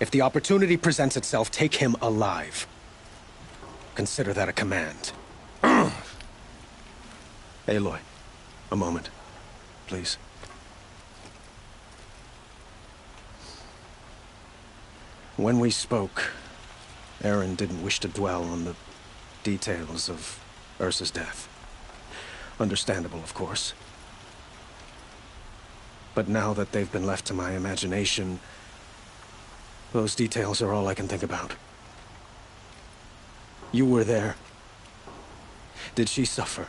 If the opportunity presents itself, take him alive. Consider that a command. Aloy, a moment, please. When we spoke, Aaron didn't wish to dwell on the details of Ursa's death. Understandable, of course. But now that they've been left to my imagination, those details are all I can think about. You were there. Did she suffer?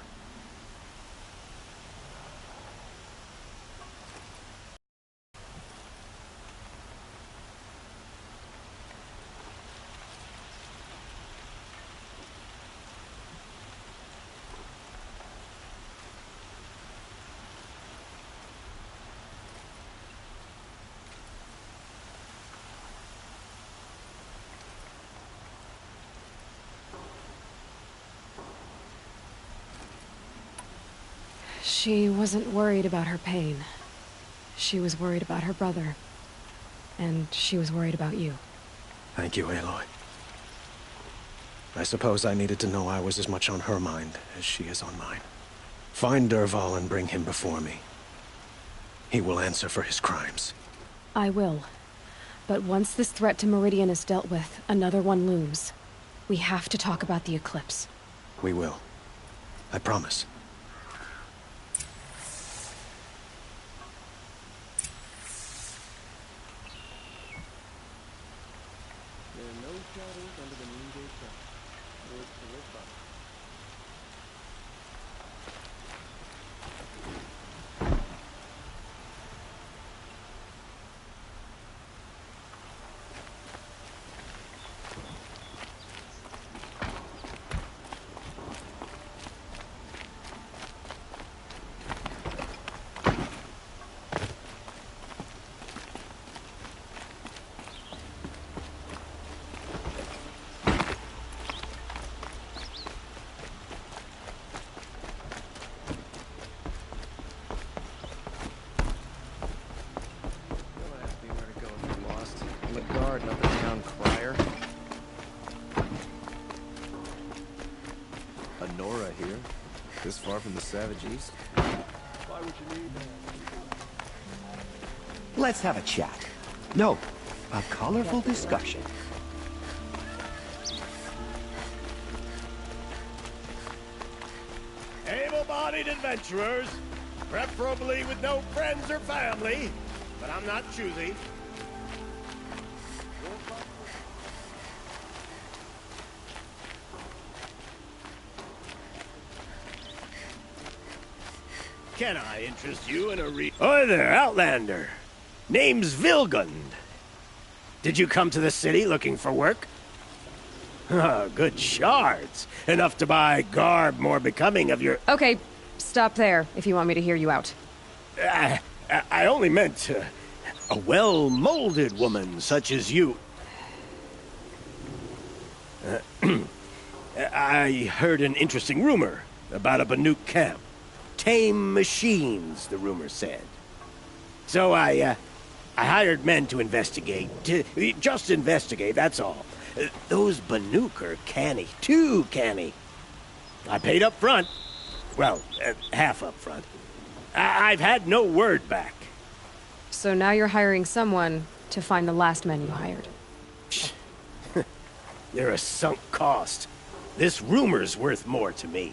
She wasn't worried about her pain. She was worried about her brother. And she was worried about you. Thank you, Aloy. I suppose I needed to know I was as much on her mind as she is on mine. Find Dervahl and bring him before me. He will answer for his crimes. I will. But once this threat to Meridian is dealt with, another one looms. We have to talk about the eclipse. We will. I promise. Not the town crier. A Nora here, this far from the Savage East. Why would you need that? Let's have a chat. No, a colorful discussion. Able-bodied adventurers, preferably with no friends or family, but I'm not choosy. Can I interest you in a Oi there, Outlander. Name's Vilgund. Did you come to the city looking for work? Ah, good shards. Enough to buy garb more becoming of your... Okay, stop there if you want me to hear you out. I only meant a well-molded woman such as you. I heard an interesting rumor about a Banuk camp. Tame machines, the rumor said. So I hired men to investigate. Just investigate, that's all. Those Banuk are canny. Too canny. I paid up front. Well, half up front. I've had no word back. So now you're hiring someone to find the last men you hired. They're a sunk cost. This rumor's worth more to me.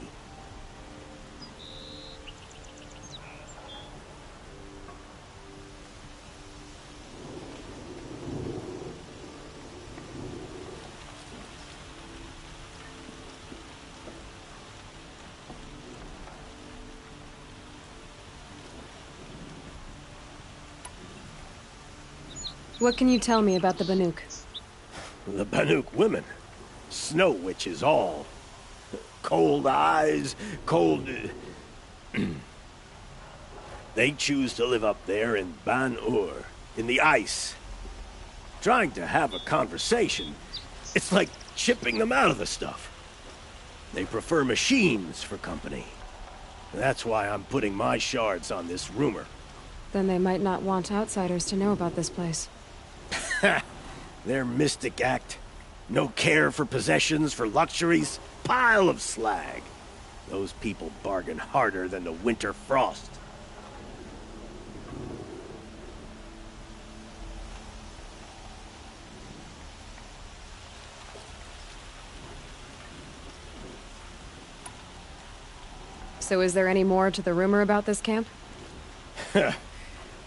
What can you tell me about the Banuk? The Banuk women. Snow witches all. Cold eyes, cold... They choose to live up there in Ban-Ur, in the ice. Trying to have a conversation, it's like chipping them out of the stuff. They prefer machines for company. That's why I'm putting my shards on this rumor. Then they might not want outsiders to know about this place. Their mystic act. No care for possessions, for luxuries. Pile of slag. Those people bargain harder than the winter frost. So is there any more to the rumor about this camp? The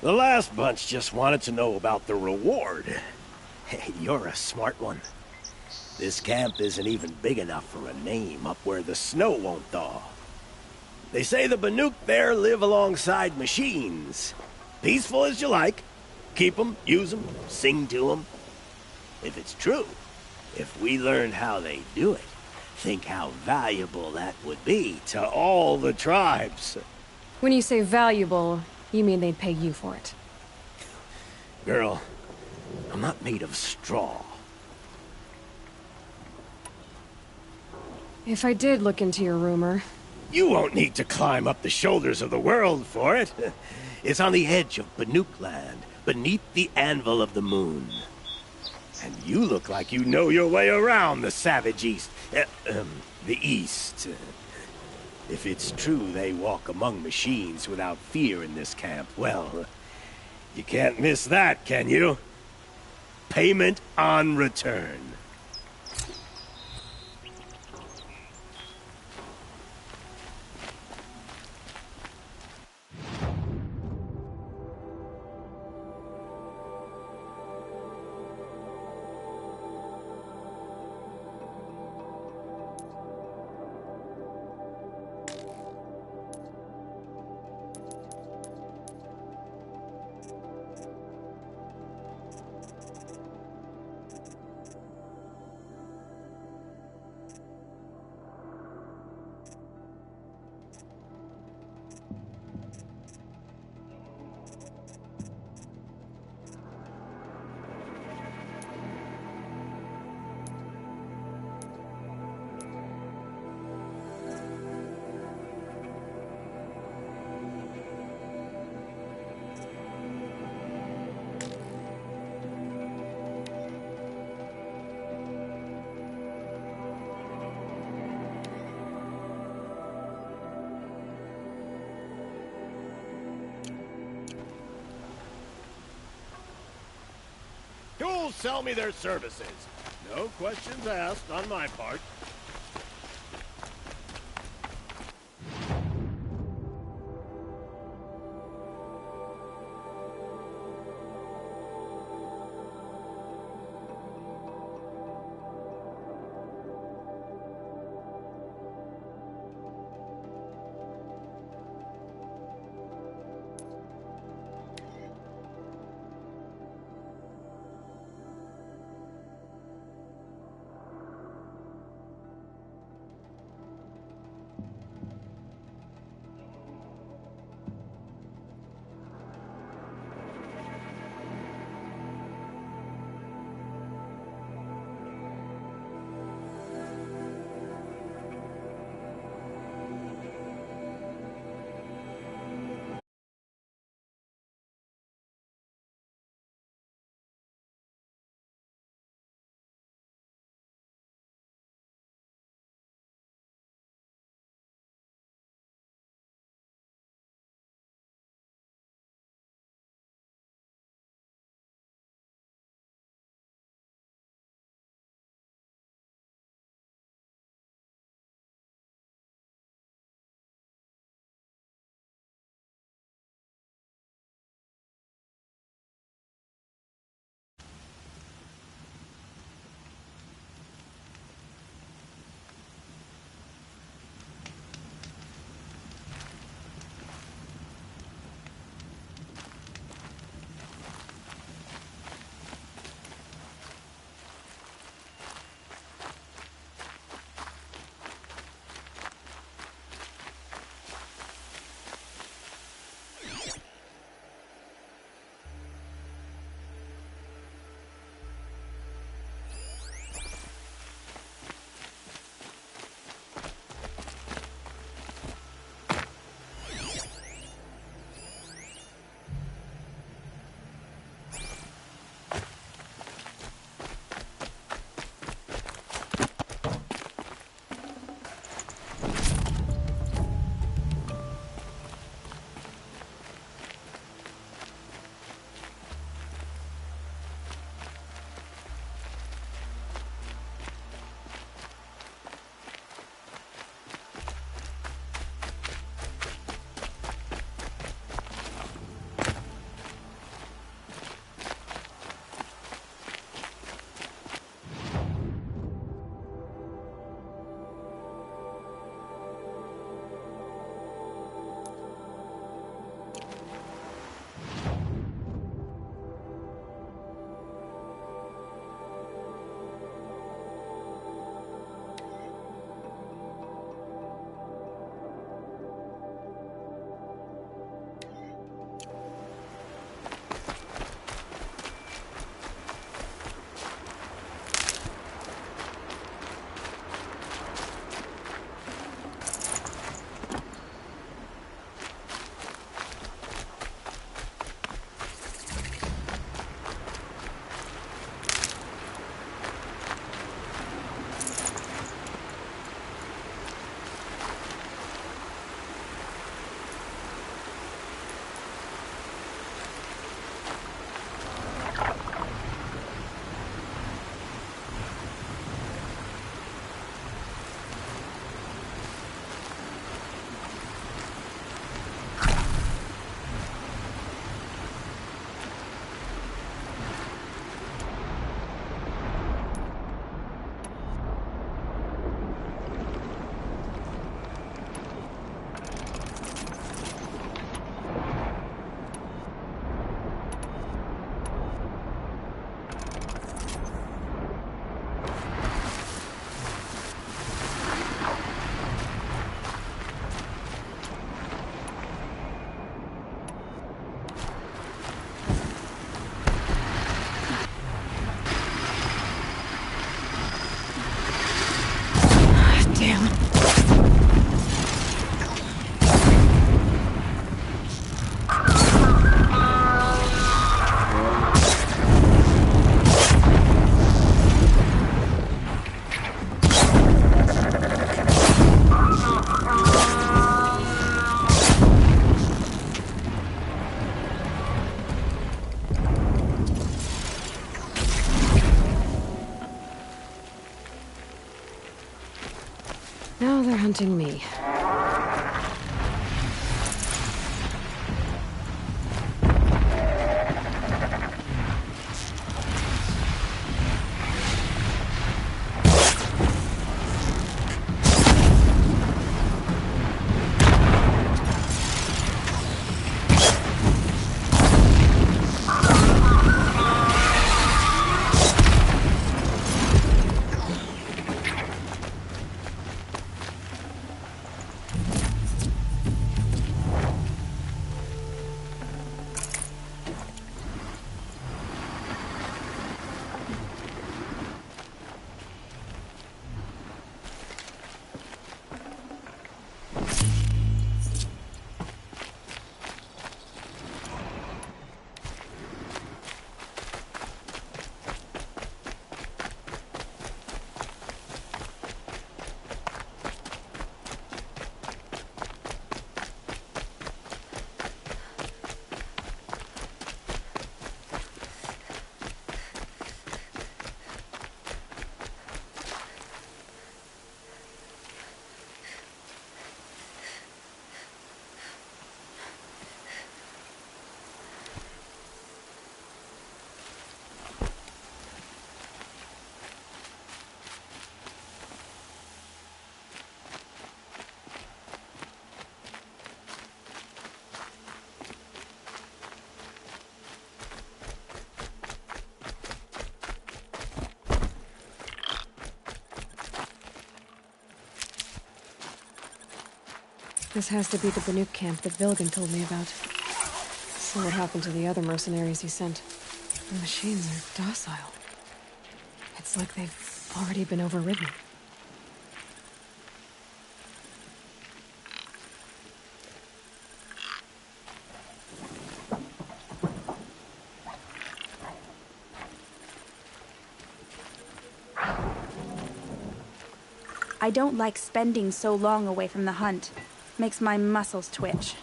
last bunch just wanted to know about the reward. Hey, you're a smart one. This camp isn't even big enough for a name up where the snow won't thaw. They say the Banuk there live alongside machines. Peaceful as you like. Keep 'em, use 'em, sing to 'em. If it's true, if we learned how they do it, think how valuable that would be to all the tribes. When you say valuable, you mean they'd pay you for it. Girl, I'm not made of straw. If I did look into your rumor... You won't need to climb up the shoulders of the world for it. It's on the edge of Banuk land, beneath the anvil of the moon. And you look like you know your way around the savage east. The east. If it's true they walk among machines without fear in this camp, well, you can't miss that, can you? Payment on return. Tools sell me their services. No questions asked on my part. Now they're hunting me. This has to be the Banuk camp that Vilgan told me about. So what happened to the other mercenaries he sent? The machines are docile. It's like they've already been overridden. I don't like spending so long away from the hunt. Makes my muscles twitch.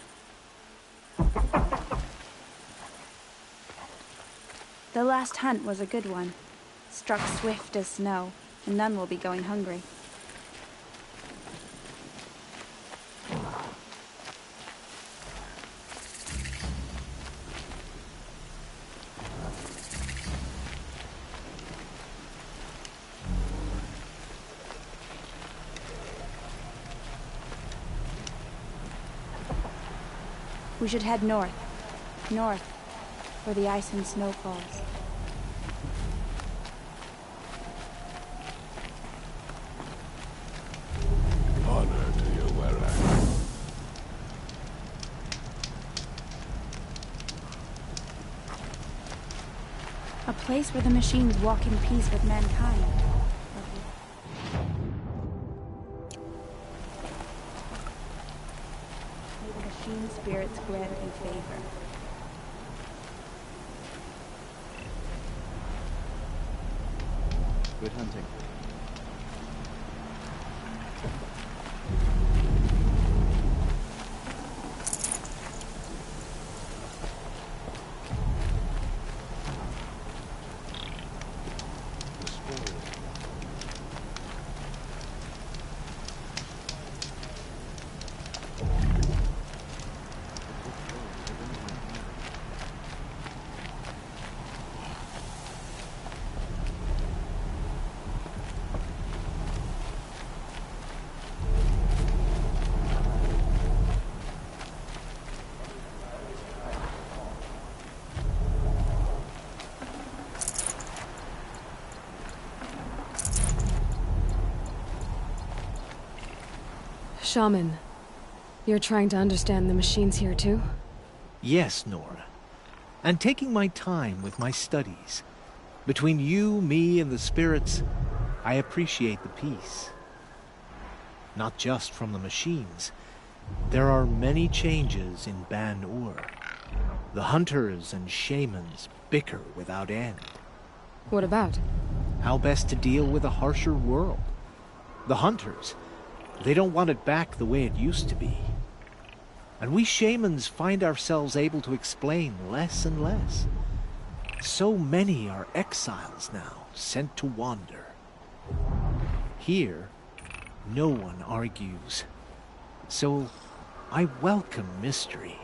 The last hunt was a good one. Struck swift as snow, and none will be going hungry. We should head north. North, where the ice and snow falls. Honor to your wearer. A place where the machines walk in peace with mankind. May the machine spirits grant you favor. Good hunting. Shaman, you're trying to understand the machines here too? Yes, Nora. And taking my time with my studies. Between you, me, and the spirits, I appreciate the peace. Not just from the machines. There are many changes in Ban-Ur. The hunters and shamans bicker without end. What about? How best to deal with a harsher world. The hunters, they don't want it back the way it used to be. And we shamans find ourselves able to explain less and less. So many are exiles now, sent to wander. Here, no one argues. So, I welcome mystery.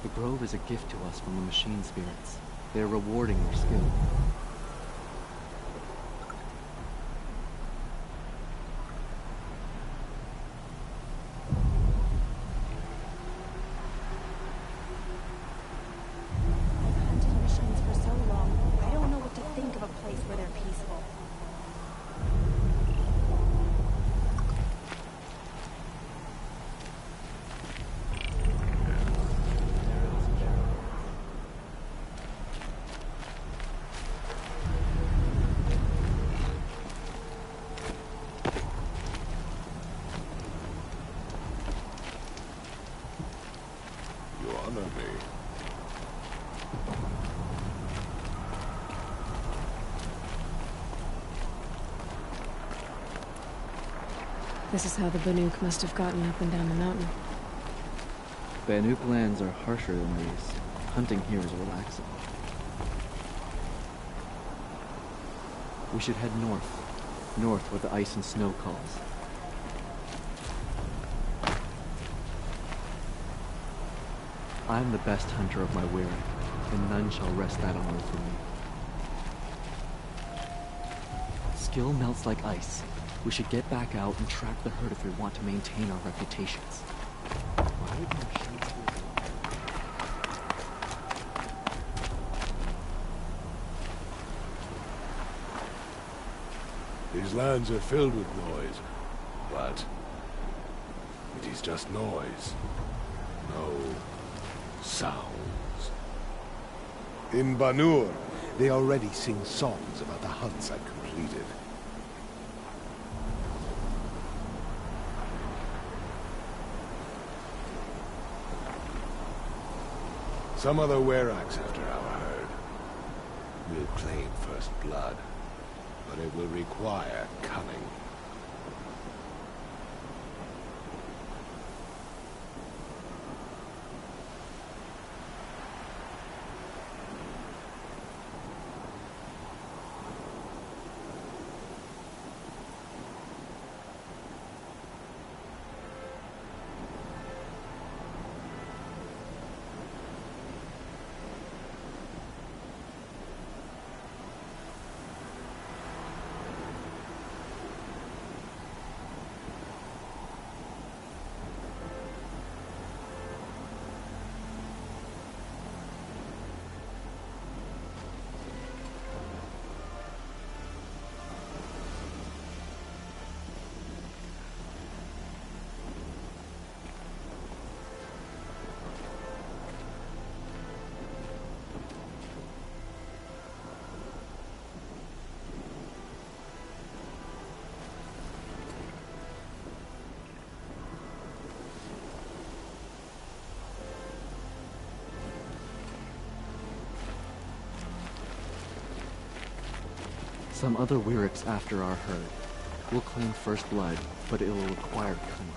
The grove is a gift to us from the machine spirits. They are rewarding your skill. I've hunted machines for so long, I don't know what to think of a place where they're peaceful. You honor me. This is how the Banuk must have gotten up and down the mountain. Banuk lands are harsher than these. Hunting here is relaxing. We should head north. North where the ice and snow calls. I am the best hunter of my weary, and none shall wrest that honor from me. Skill melts like ice. We should get back out and track the herd if we want to maintain our reputations. Why would machines be These lands are filled with noise, but it is just noise. No sounds. In Banur, they already sing songs about the hunts I've completed. Some other Weraks after our herd. We'll claim first blood, but it will require cunning. Some other Weraks after our herd. We'll claim first blood, but it will require cunning.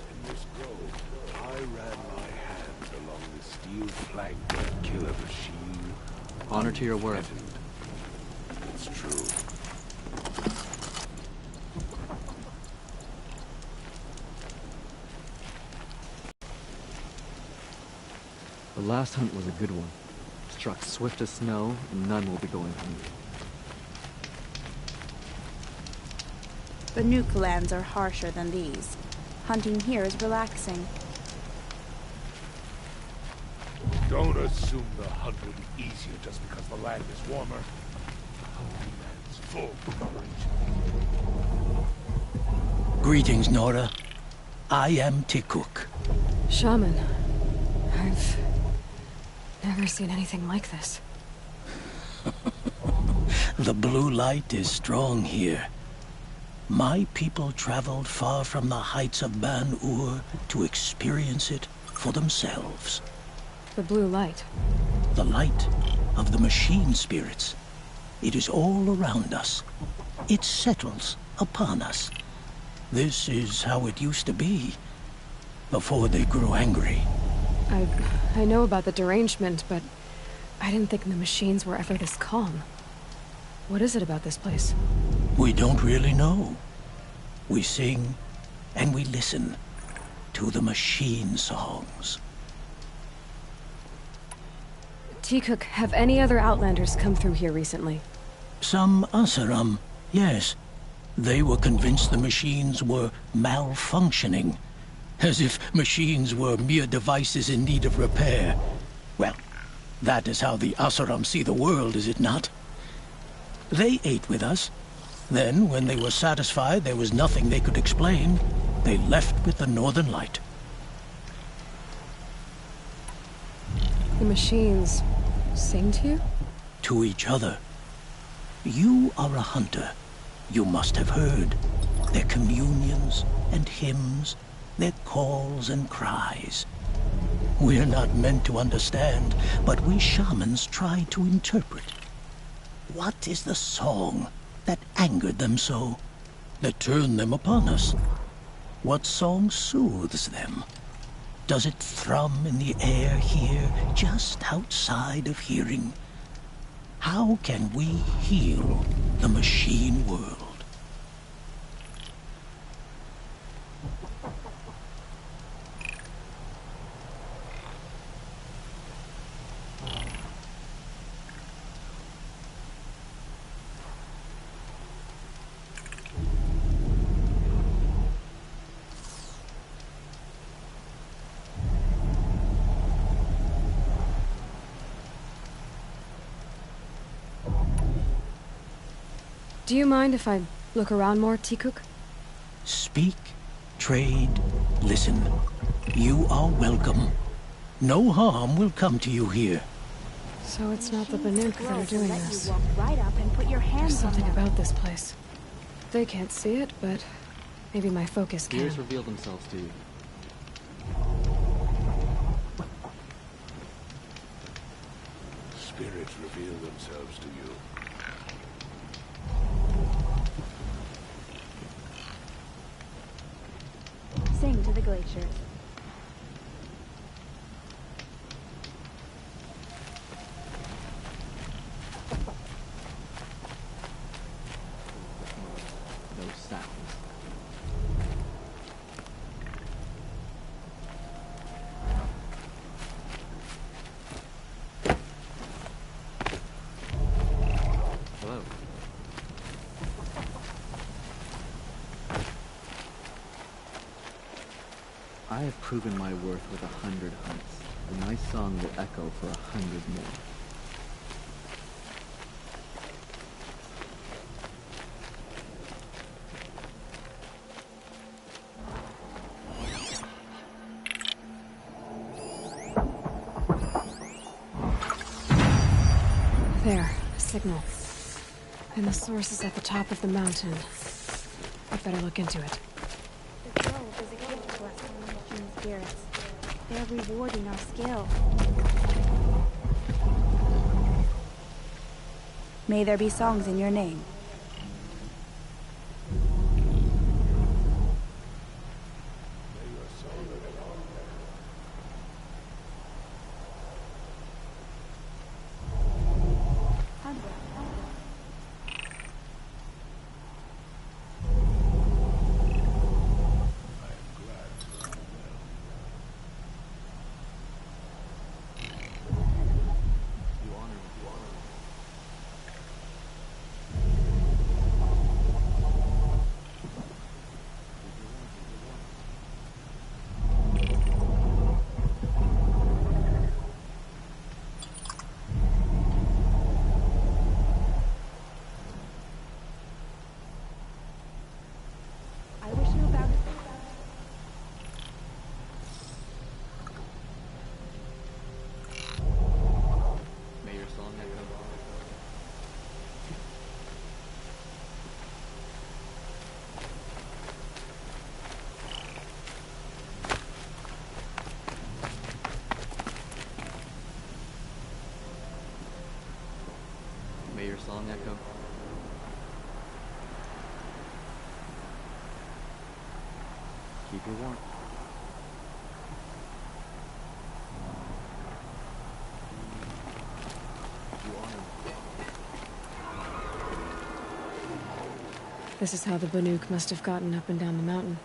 In this grove, I ran my hands along the steel plank of killer machine. Honor to your word. It's true. The last hunt was a good one. Struck swift as snow, and none will be going hungry. Banuk lands are harsher than these. Hunting here is relaxing. Don't assume the hunt will be easier just because the land is warmer. Hungry man's full courage. Greetings, Nora. I am Tikuk. Shaman, I've never seen anything like this. The blue light is strong here. My people traveled far from the heights of Ban-Ur to experience it for themselves. The blue light. The light of the machine spirits. It is all around us. It settles upon us. This is how it used to be, before they grew angry. I know about the derangement, but I didn't think the machines were ever this calm. What is it about this place? We don't really know. We sing and we listen to the machine songs. T-Cook, have any other Outlanders come through here recently? Some Asaram, yes. They were convinced the machines were malfunctioning. As if machines were mere devices in need of repair. Well, that is how the Asaram see the world, is it not? They ate with us. Then, when they were satisfied there was nothing they could explain, they left with the Northern Light. The machines sing to you? To each other. You are a hunter. You must have heard their communions and hymns, their calls and cries. We're not meant to understand, but we shamans try to interpret. What is the song that angered them so, that turned them upon us? What song soothes them? Does it thrum in the air here, just outside of hearing? How can we heal the machine world? Do you mind if I look around more, T-Cook? Speak, trade, listen. You are welcome. No harm will come to you here. So it's not the Banuk that are doing Let this. you walk right up and put your There's hands on something them. about this place. They can't see it, but maybe my focus can. Fears reveal themselves to you. Spirits reveal themselves to you. Sing to the glaciers. No sounds. Hello. I have proven my worth with 100 hunts, and my song will echo for 100 more. There, a signal. And the source is at the top of the mountain. I'd better look into it. The grove is a gift to us from the machine spirits. They're rewarding our skill. May there be songs in your name. Keep your warmth. This is how the Banuk must have gotten up and down the mountain.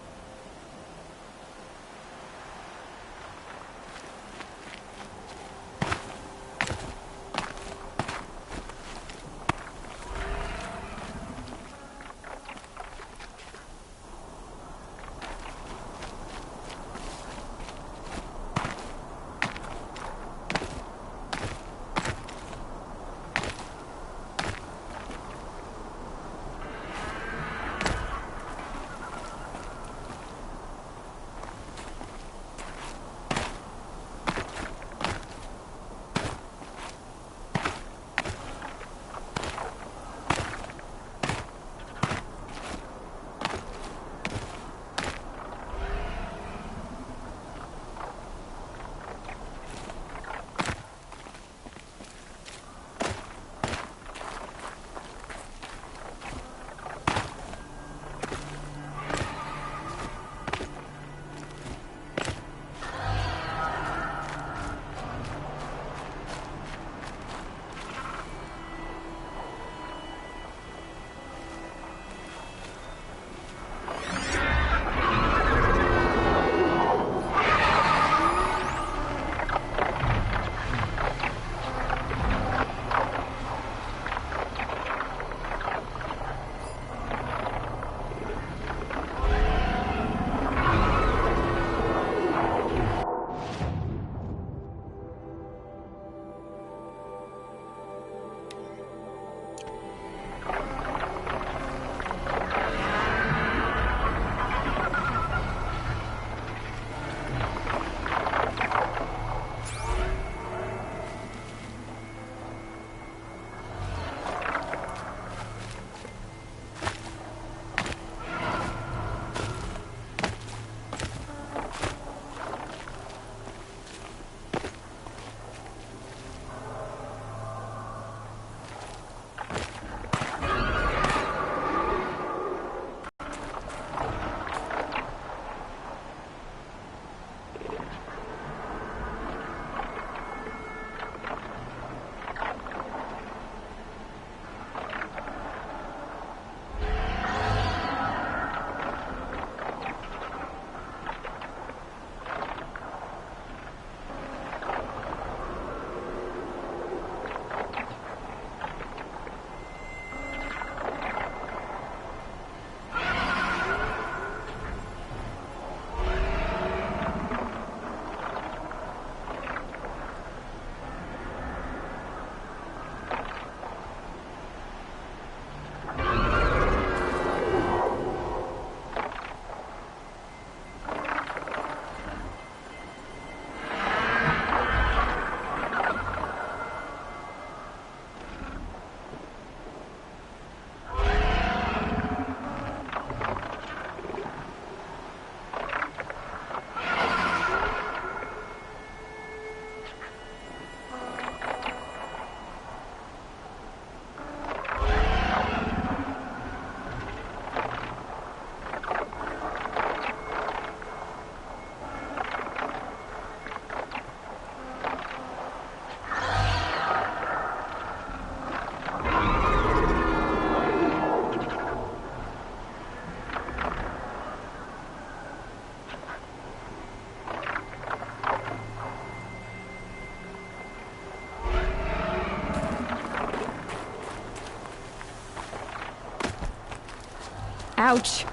Ouch.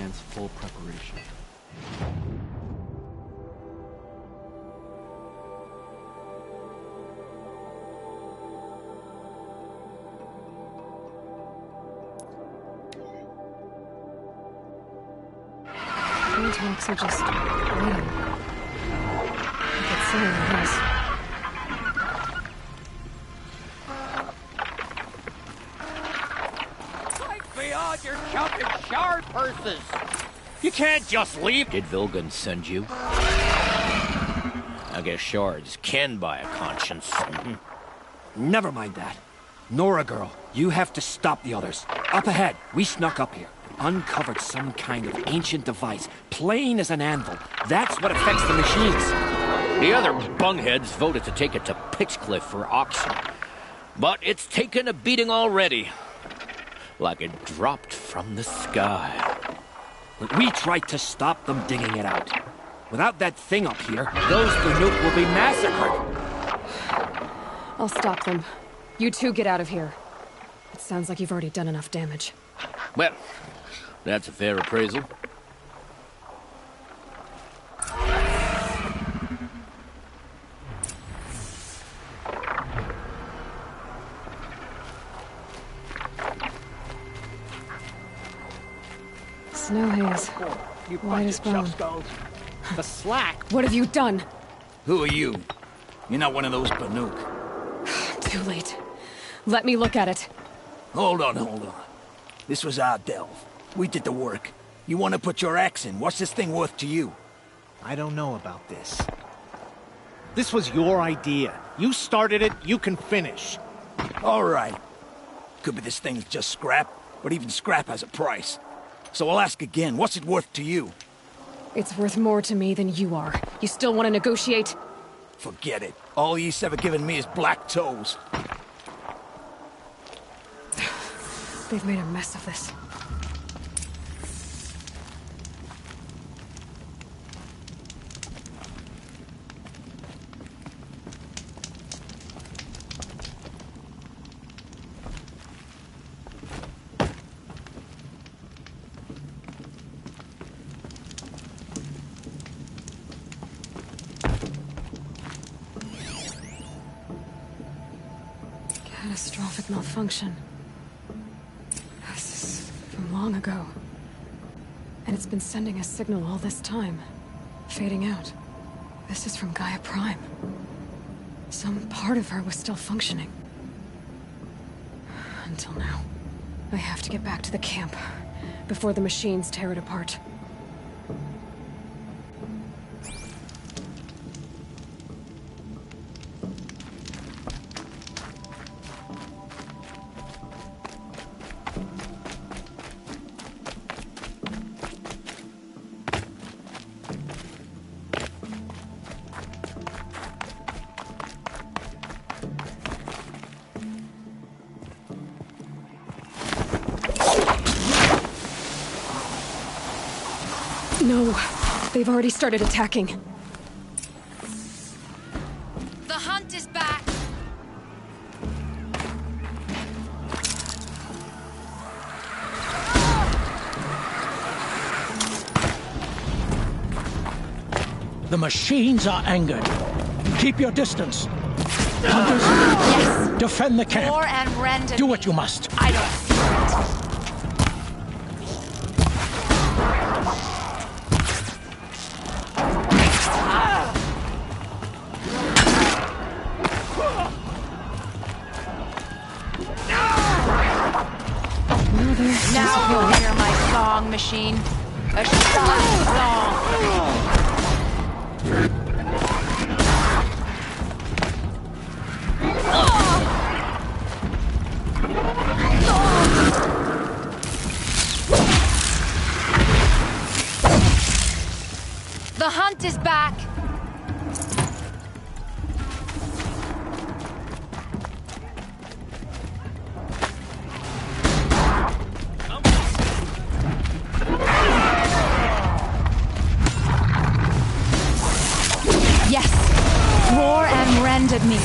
demands full preparation. Contacts are just waiting. I could say it is. Beyond your jumping shard purses! You can't just leave! Did Vilgun send you? I guess shards can buy a conscience. Never mind that. Nora girl, you have to stop the others. Up ahead, we snuck up here. Uncovered some kind of ancient device, plain as an anvil. That's what affects the machines. The other bungheads voted to take it to Pitchcliff for auction. But it's taken a beating already. Like it dropped from the sky. We tried to stop them digging it out. Without that thing up here, those Banuk will be massacred. I'll stop them. You two get out of here. It sounds like you've already done enough damage. Well, that's a fair appraisal. Snow haze. White as bone. The slack. What have you done? Who are you? You're not one of those Banuk. Too late. Let me look at it. Hold on. This was our delve. We did the work. You want to put your axe in? What's this thing worth to you? I don't know about this. This was your idea. You started it, you can finish. All right. Could be this thing's just scrap, but even scrap has a price. So I'll ask again, what's it worth to you? It's worth more to me than you are. You still want to negotiate? Forget it. All you've ever given me is black toes. They've made a mess of this. Catastrophic malfunction. This is from long ago. And it's been sending a signal all this time. Fading out. This is from Gaia Prime. Some part of her was still functioning. Until now. I have to get back to the camp. Before the machines tear it apart. No, they've already started attacking. The hunt is back! The machines are angered. Keep your distance. Hunters, Yes! defend the camp. War and rend. Do what you must. I don't fear it. Now you'll hear my song, machine. A shot song. The hunt is back. Yes, roar and rend at me.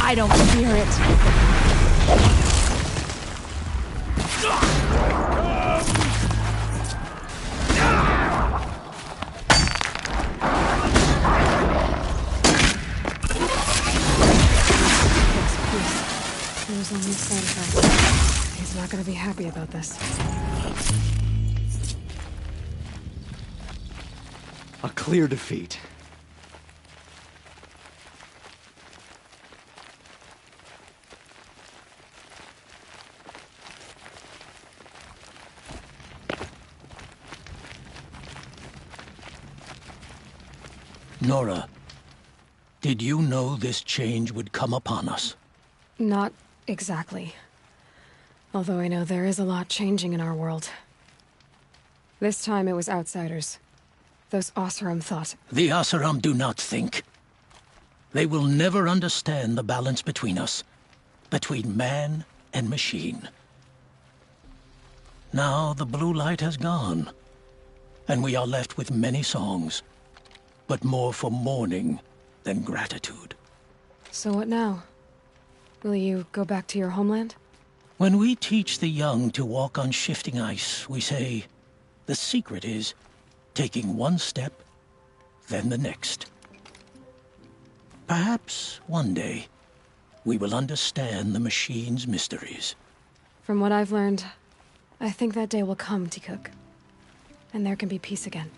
I don't fear it. There's only a side effect. He's not gonna be happy about this. A clear defeat. Nora, did you know this change would come upon us? Not exactly. Although I know there is a lot changing in our world. This time it was outsiders. Those Oseram thought. The Oseram do not think. They will never understand the balance between us, between man and machine. Now the blue light has gone, and we are left with many songs, but more for mourning than gratitude. So what now? Will you go back to your homeland? When we teach the young to walk on shifting ice, we say, the secret is taking one step, then the next. Perhaps one day, we will understand the machine's mysteries. From what I've learned, I think that day will come, Tikuk. And there can be peace again.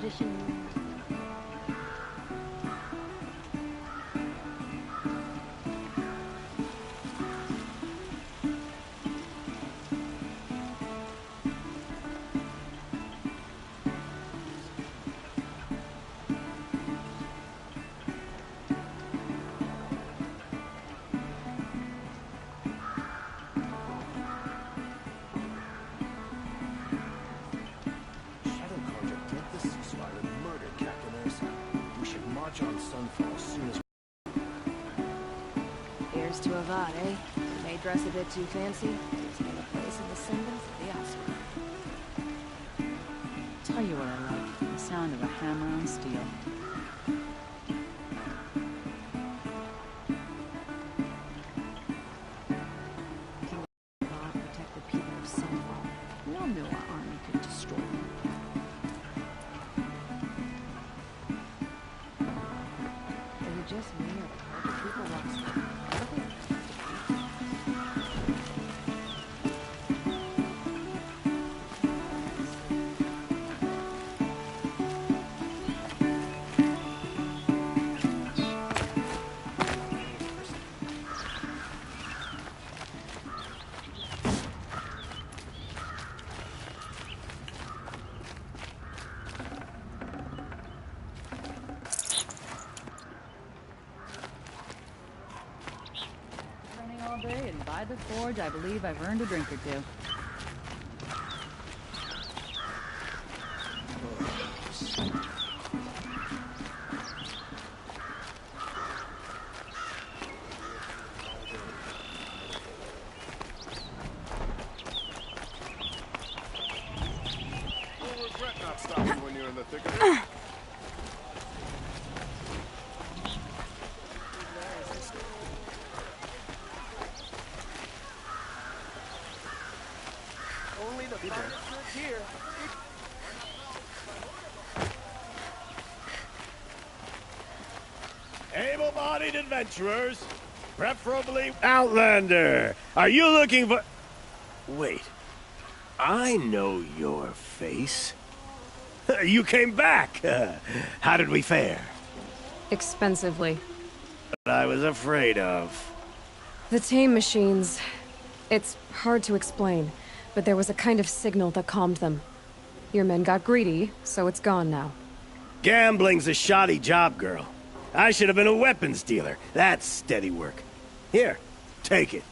position. Here's to Avad, eh? May dress a bit too fancy. Gives me a place in the semblance of the Oscar. Tell you what I like. The sound of a hammer on steel. God protect the people of Sunfall. We all knew our army could destroy them. Is it just me or the part that people lost? All day, and by the forge, I believe I've earned a drink or two. You'll regret not stopping when you're in the thick of it. Only the finest goods here. Able-bodied adventurers, preferably Outlander. Are you looking for... Wait. I know your face. You came back. How did we fare? Expensively. What I was afraid of. The tame machines. It's hard to explain, but there was a kind of signal that calmed them. Your men got greedy, so it's gone now. Gambling's a shoddy job, girl. I should have been a weapons dealer. That's steady work. Here, take it.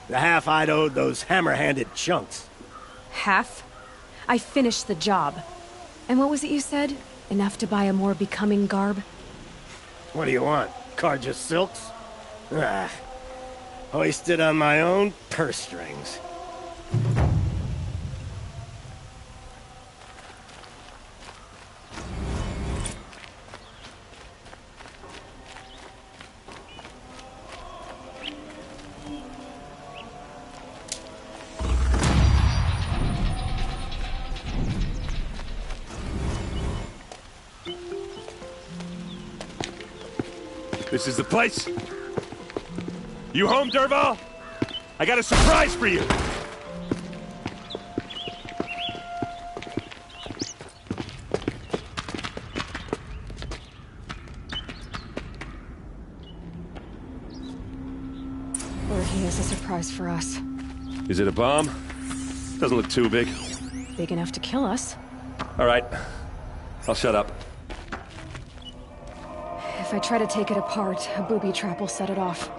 The half I'd owed those hammer-handed chunks. Half? I finished the job. And what was it you said? Enough to buy a more becoming garb? What do you want? Carja silks? Ah, hoisted on my own purse strings. This is the place? You home, Derval? I got a surprise for you! Or he has a surprise for us. Is it a bomb? Doesn't look too big. Big enough to kill us. All right. I'll shut up. If I try to take it apart, a booby trap will set it off.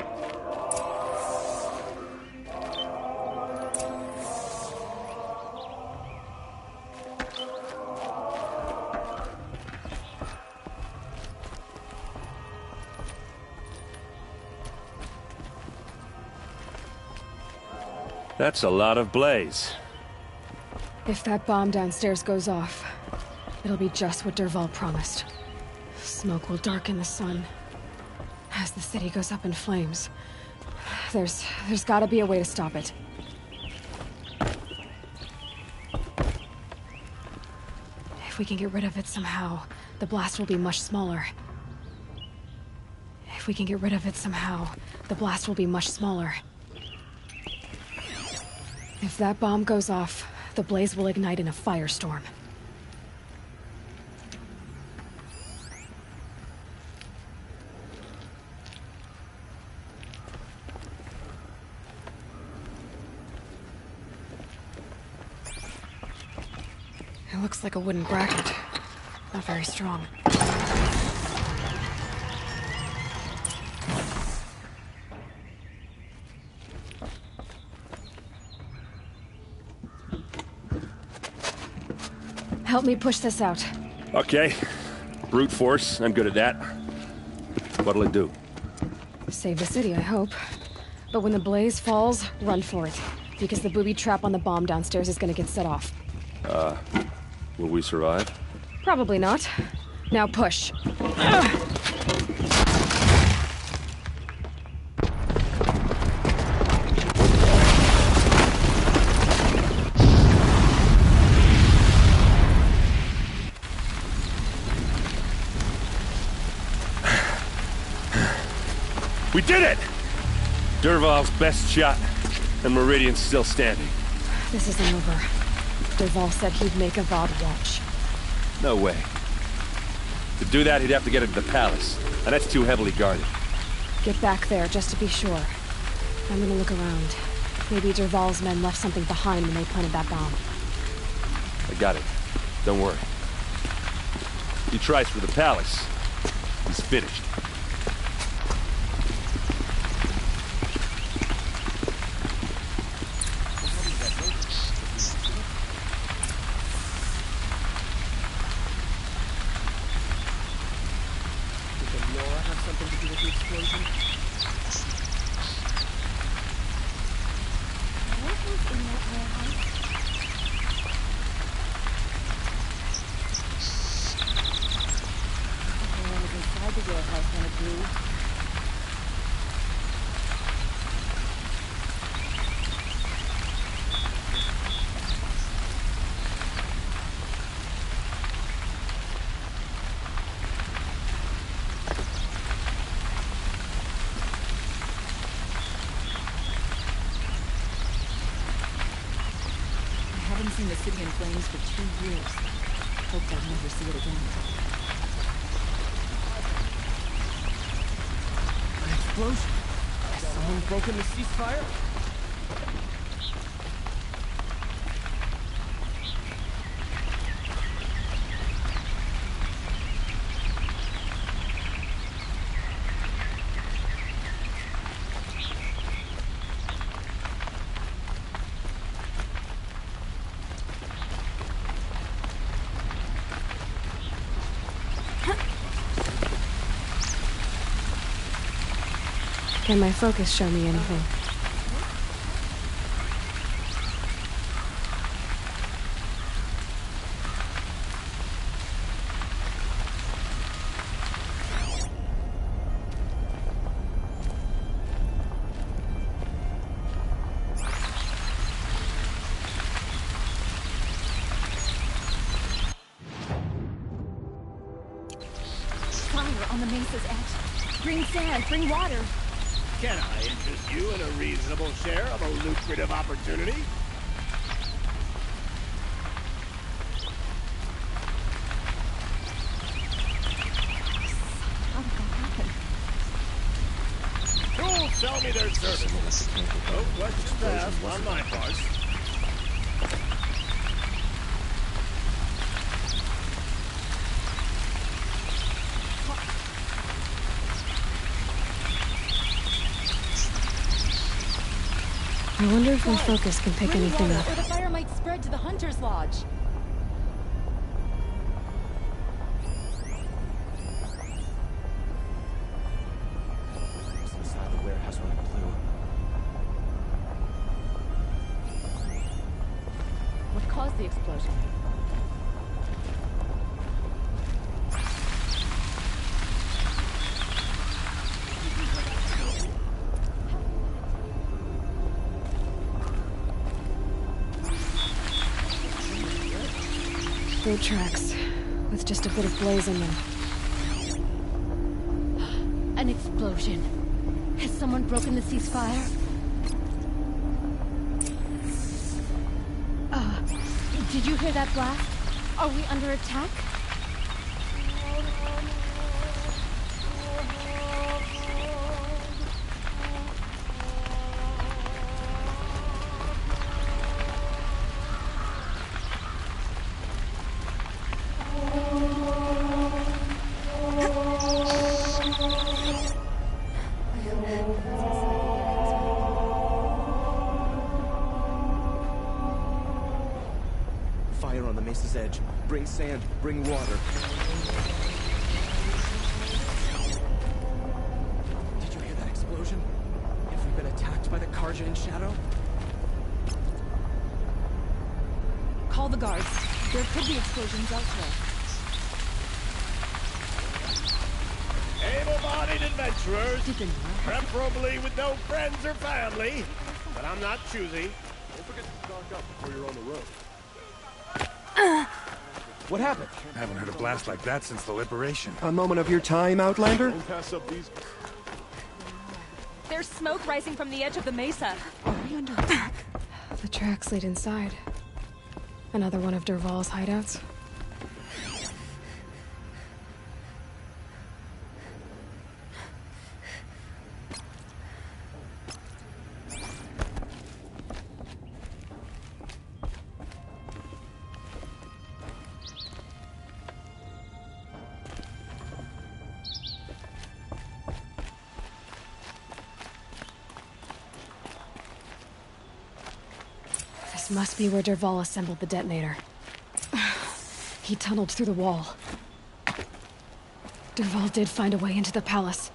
That's a lot of blaze. If that bomb downstairs goes off, it'll be just what Derval promised. Smoke will darken the sun. As the city goes up in flames, there's gotta be a way to stop it. If we can get rid of it somehow, the blast will be much smaller. If we can get rid of it somehow, the blast will be much smaller. If that bomb goes off, the blaze will ignite in a firestorm. It looks like a wooden bracket. Not very strong. Help me push this out. Okay. Brute force, I'm good at that. What'll it do? Save the city, I hope. But when the blaze falls, run for it. Because the booby trap on the bomb downstairs is gonna get set off. Will we survive? Probably not. Now push. We did it! Dervahl's best shot, and Meridian's still standing. This isn't over. Dervahl said he'd make Avad watch. No way. To do that, he'd have to get into the palace, and that's too heavily guarded. Get back there, just to be sure. I'm gonna look around. Maybe Dervahl's men left something behind when they planted that bomb. I got it. Don't worry. If he tries for the palace, he's finished. Seen the city in flames for 2 years. Hope I'll never see it again. An explosion? Has someone broken the ceasefire? Can my focus show me anything? Fire on the mesa's edge. Bring sand, bring water. Can I interest you in a reasonable share of a lucrative opportunity? Who'll sell me their services? No questions asked on my part. I wonder if my focus can pick anything up. Or the fire might spread to the Hunter's Lodge. Inside the warehouse when it blew. What caused the explosion? Boot tracks, with just a bit of blaze in them. An explosion. Has someone broken the ceasefire? Did you hear that blast? Are we under attack? fire on the mesa's edge. Bring sand, bring water. Did you hear that explosion? Have we been attacked by the Karja in shadow? Call the guards. There could be explosions elsewhere. Able-bodied adventurers, preferably with no friends or family, but I'm not choosy. Don't forget to stock up before you're on the road. What happened? I haven't heard a blast like that since the liberation. A moment of your time, Outlander? Don't pass up these. There's smoke rising from the edge of the mesa. Are we under attack? The tracks lead inside. Another one of Dervahl's hideouts. This must be where Dervahl assembled the detonator. He tunneled through the wall. Dervahl did find a way into the palace.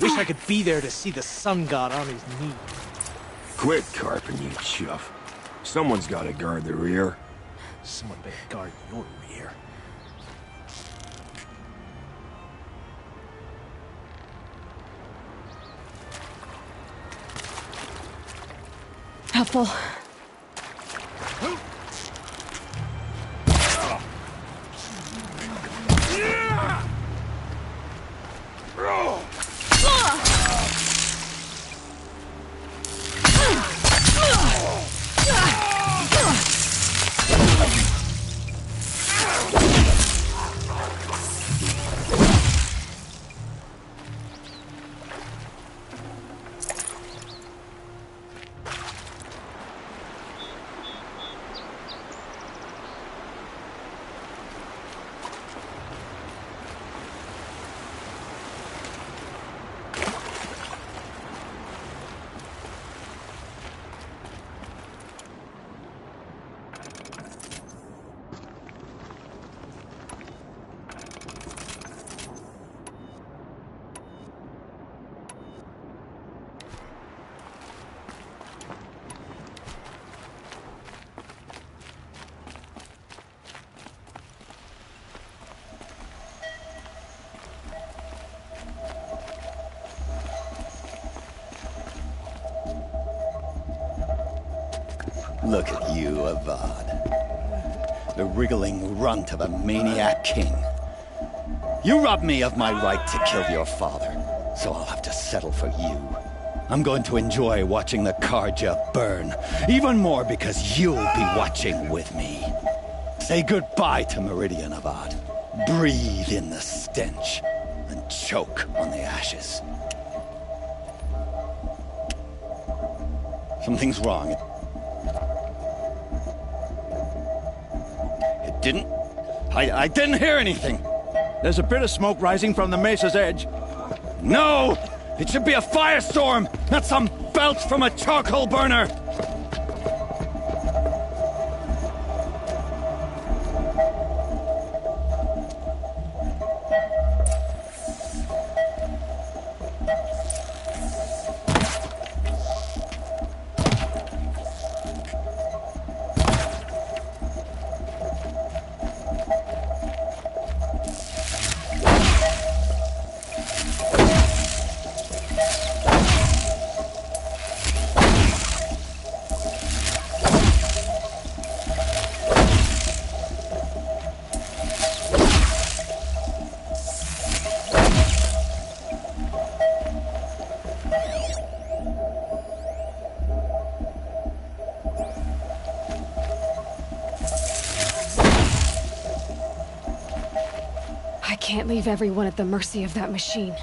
Wish I could be there to see the sun god on his knees. Quit carping, you chuff. Someone's gotta guard the rear. Someone better guard your rear. Helpful. Look at you, Avad. The wriggling runt of a maniac king. You robbed me of my right to kill your father, so I'll have to settle for you. I'm going to enjoy watching the Karja burn, even more because you'll be watching with me. Say goodbye to Meridian, Avad. Breathe in the stench, and choke on the ashes. Something's wrong. It didn't... I didn't hear anything. There's a bit of smoke rising from the mesa's edge. No! It should be a firestorm, not some belch from a charcoal burner! I can't leave everyone at the mercy of that machine.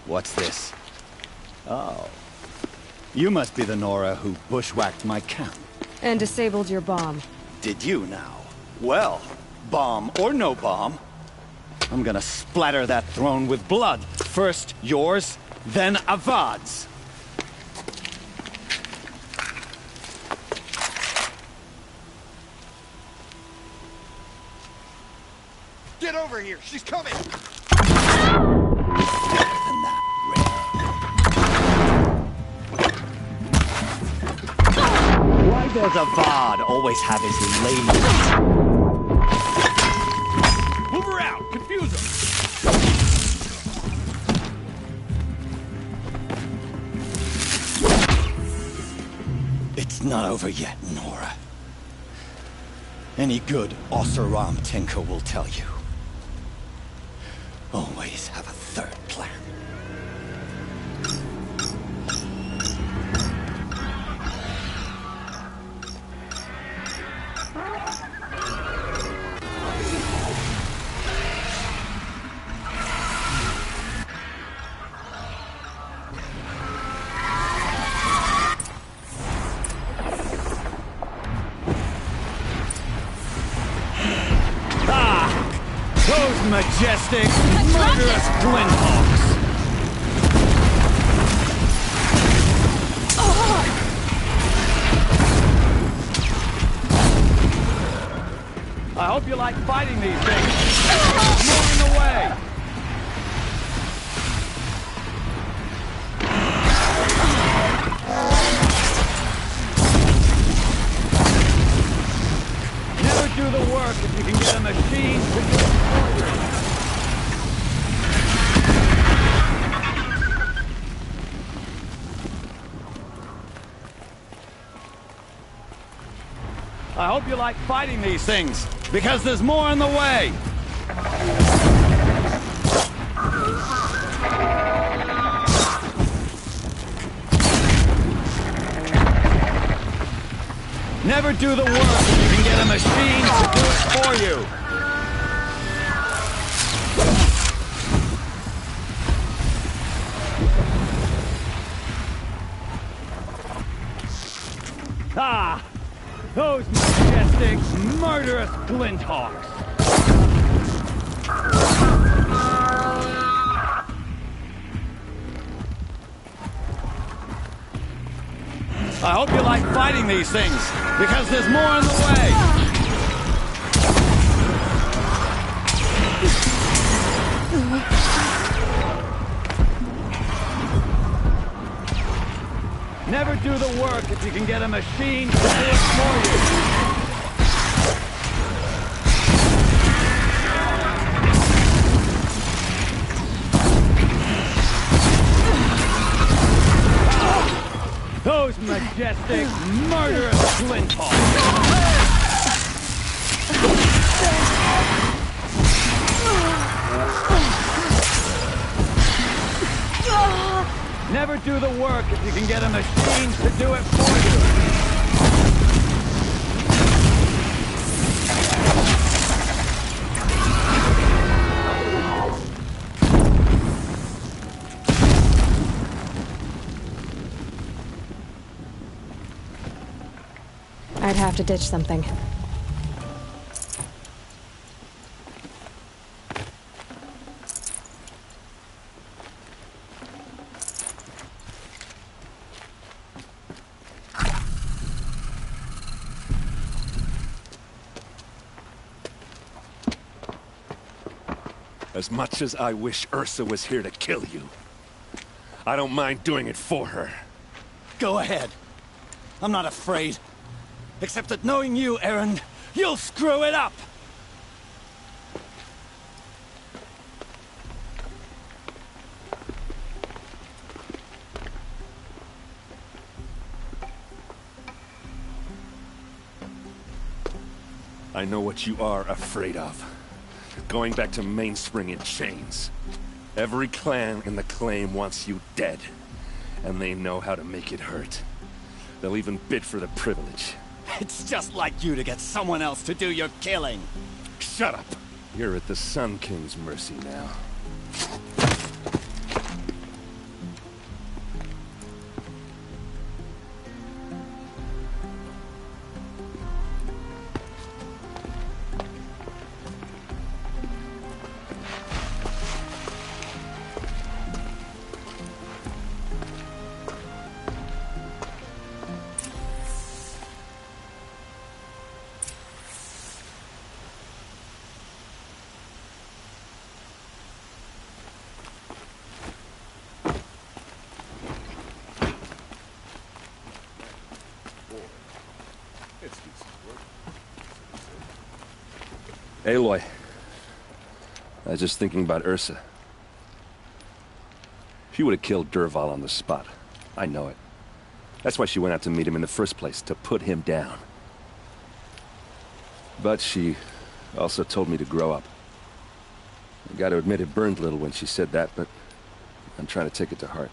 What's this? Oh. You must be the Nora who bushwhacked my camp. And disabled your bomb. Did you now? Well, bomb or no bomb, I'm gonna splatter that throne with blood. First yours, then Avad's. Get over here! She's coming! Why does Avad always have his lame... Move her out! Confuse her! It's not over yet, Nora. Any good Oseram tinker will tell you. Always have a third plan. Majestic, murderous Glinthawks! I hope you like fighting these things. More in the way! Never do the work if you can get a machine to do it for you. I hope you like fighting these things, because there's more in the way! Never do the work if you can get a machine to do it for you! Ah! Those majestic, murderous Glinthawks! I hope you like fighting these things, because there's more in the way! Never do the work if you can get a machine to do it for you. Those majestic, murderous flint balls! Never do the work if you can get a machine to do it for you. I'd have to ditch something. As much as I wish Ursa was here to kill you, I don't mind doing it for her. Go ahead. I'm not afraid. Except that knowing you, Erend, you'll screw it up! I know what you are afraid of. Going back to Mainspring in chains. Every clan in the claim wants you dead. And they know how to make it hurt. They'll even bid for the privilege. It's just like you to get someone else to do your killing. Shut up! You're at the Sun King's mercy now. Aloy, I was just thinking about Ursa. She would have killed Dervahl on the spot. I know it. That's why she went out to meet him in the first place, to put him down. But she also told me to grow up. I gotta admit it burned a little when she said that, but I'm trying to take it to heart.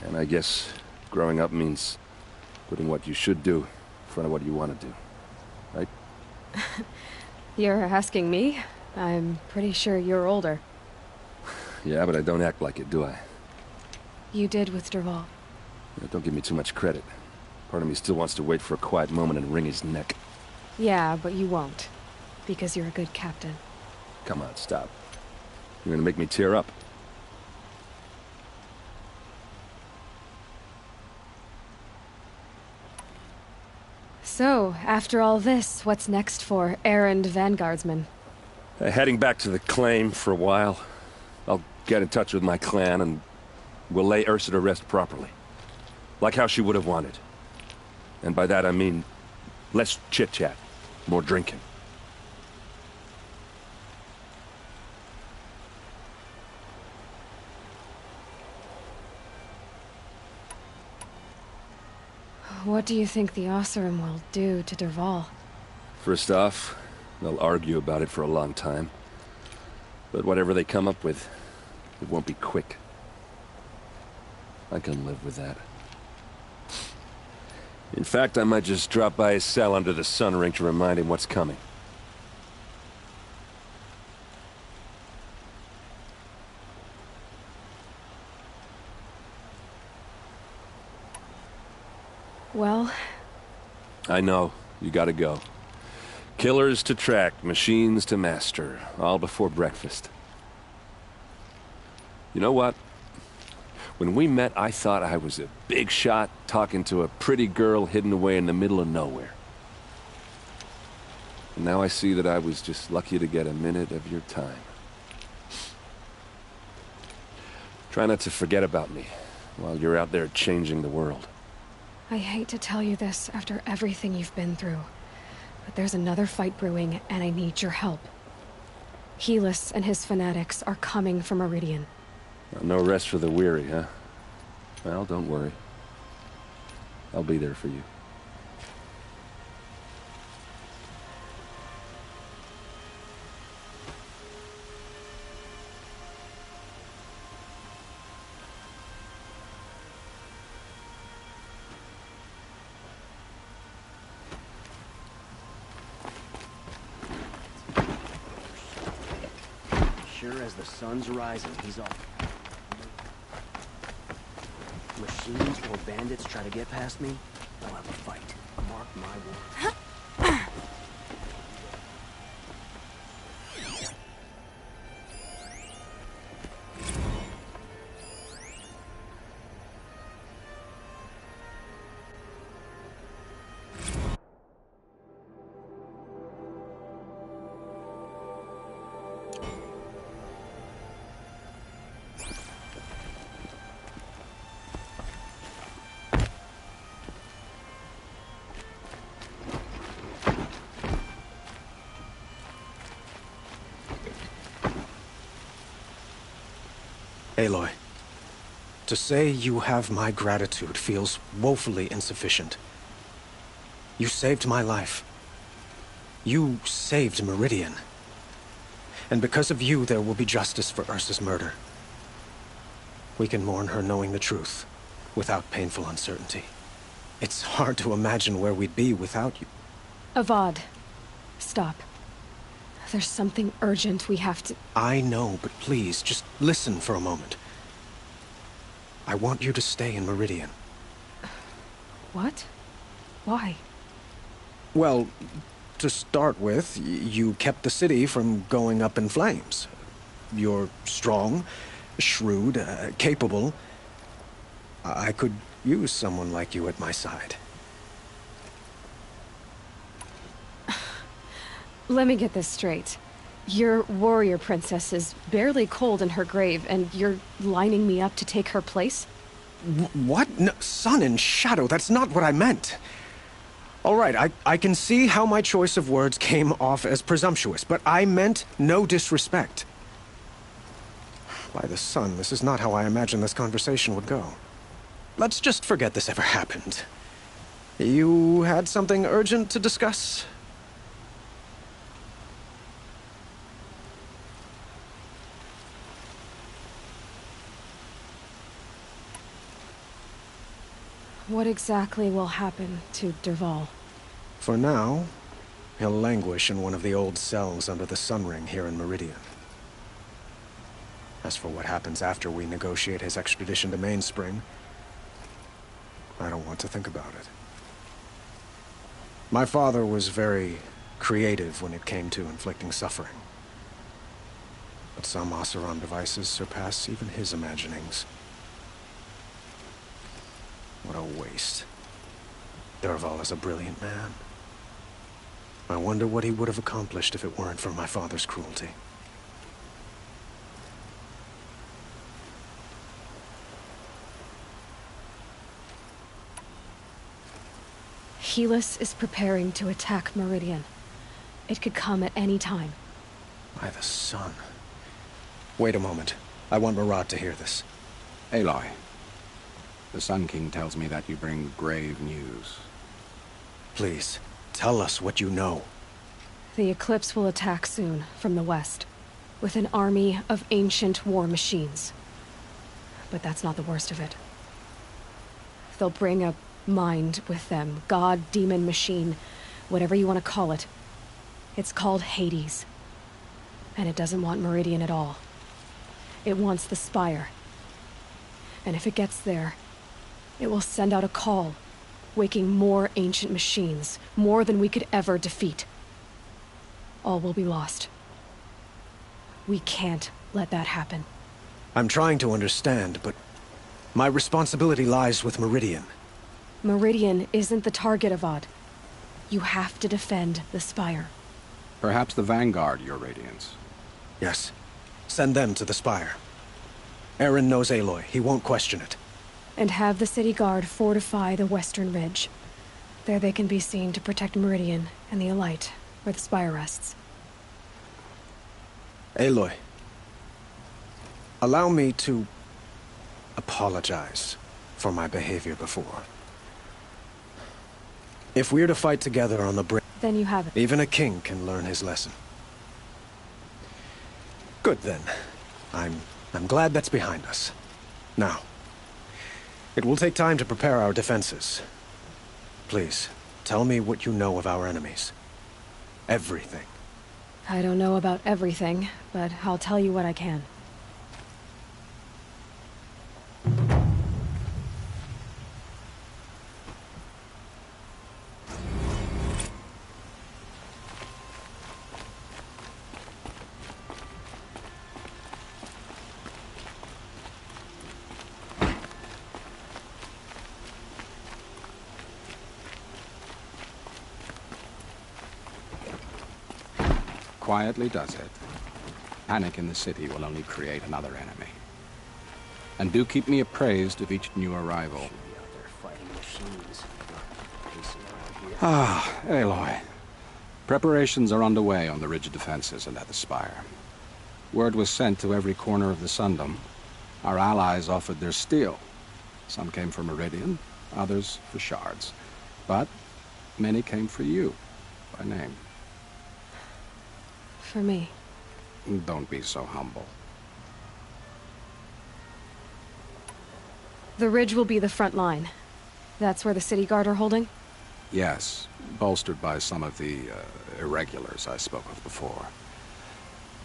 And I guess growing up means putting what you should do in front of what you want to do. Right? You're asking me? I'm pretty sure you're older. Yeah, but I don't act like it, do I? You did with Dervahl. Don't give me too much credit. Part of me still wants to wait for a quiet moment and wring his neck. Yeah, but you won't. Because you're a good captain. Come on, stop. You're gonna make me tear up. So, after all this, what's next for Erend Vanguardsman? Heading back to the claim for a while. I'll get in touch with my clan and we'll lay Ursa to rest properly. Like how she would have wanted. And by that I mean less chit-chat, more drinking. What do you think the Oseram will do to Dervahl? First off, they'll argue about it for a long time. But whatever they come up with, it won't be quick. I can live with that. In fact, I might just drop by his cell under the sun ring to remind him what's coming. Well... I know. You gotta go. Killers to track, machines to master. All before breakfast. You know what? When we met, I thought I was a big shot talking to a pretty girl hidden away in the middle of nowhere. And now I see that I was just lucky to get a minute of your time. Try not to forget about me. while you're out there changing the world. I hate to tell you this after everything you've been through, but there's another fight brewing, and I need your help. Helis and his fanatics are coming for Meridian. No rest for the weary, huh? Well, don't worry. I'll be there for you. Sure as the sun's rising, he's off. Machines or bandits try to get past me, I'll have a fight. Mark my words. Aloy, to say you have my gratitude feels woefully insufficient. You saved my life. You saved Meridian. And because of you, there will be justice for Ursa's murder. We can mourn her knowing the truth, without painful uncertainty. It's hard to imagine where we'd be without you. Avad, stop. There's something urgent we have to... I know, but please, just listen for a moment. I want you to stay in Meridian. What? Why? Well, to start with, you kept the city from going up in flames. You're strong, shrewd, capable. I could use someone like you at my side. Let me get this straight. Your warrior princess is barely cold in her grave, and you're lining me up to take her place? What? No, sun and shadow, that's not what I meant. All right, I can see how my choice of words came off as presumptuous, but I meant no disrespect. By the sun, this is not how I imagined this conversation would go. Let's just forget this ever happened. You had something urgent to discuss? What exactly will happen to Dervahl? For now, he'll languish in one of the old cells under the Sun Ring here in Meridian. As for what happens after we negotiate his extradition to Mainspring, I don't want to think about it. My father was very creative when it came to inflicting suffering. But some Oseram devices surpass even his imaginings. What a waste. Dervahl is a brilliant man. I wonder what he would have accomplished if it weren't for my father's cruelty. Helis is preparing to attack Meridian. It could come at any time. By the sun. Wait a moment. I want Murad to hear this. Aloy, the Sun King tells me that you bring grave news. Please, tell us what you know. The Eclipse will attack soon, from the west, with an army of ancient war machines. But that's not the worst of it. They'll bring a mind with them, god, demon, machine, whatever you want to call it. It's called Hades. And it doesn't want Meridian at all. It wants the Spire. And if it gets there, it will send out a call, waking more ancient machines, more than we could ever defeat. All will be lost. We can't let that happen. I'm trying to understand, but my responsibility lies with Meridian. Meridian isn't the target, Avad. You have to defend the Spire. Perhaps the Vanguard, Your Radiance. Yes. Send them to the Spire. Eren knows Aloy. He won't question it. and have the city guard fortify the western ridge. There they can be seen to protect Meridian and the Elite, where the spire rests. Aloy, allow me to apologize for my behavior before. If we're to fight together on the bridge, Then you have it. even a king can learn his lesson. Good then. I'm glad that's behind us. Now, it will take time to prepare our defenses. Please, tell me what you know of our enemies. Everything. I don't know about everything, but I'll tell you what I can. Quietly does it. Panic in the city will only create another enemy. And do keep me appraised of each new arrival. Ah, Aloy. Preparations are underway on the ridge defenses and at the spire. Word was sent to every corner of the Sundom. Our allies offered their steel. Some came for Meridian, others for shards. But many came for you, by name. For me. Don't be so humble. The ridge will be the front line. That's where the city guard are holding? Yes, bolstered by some of the irregulars I spoke of before.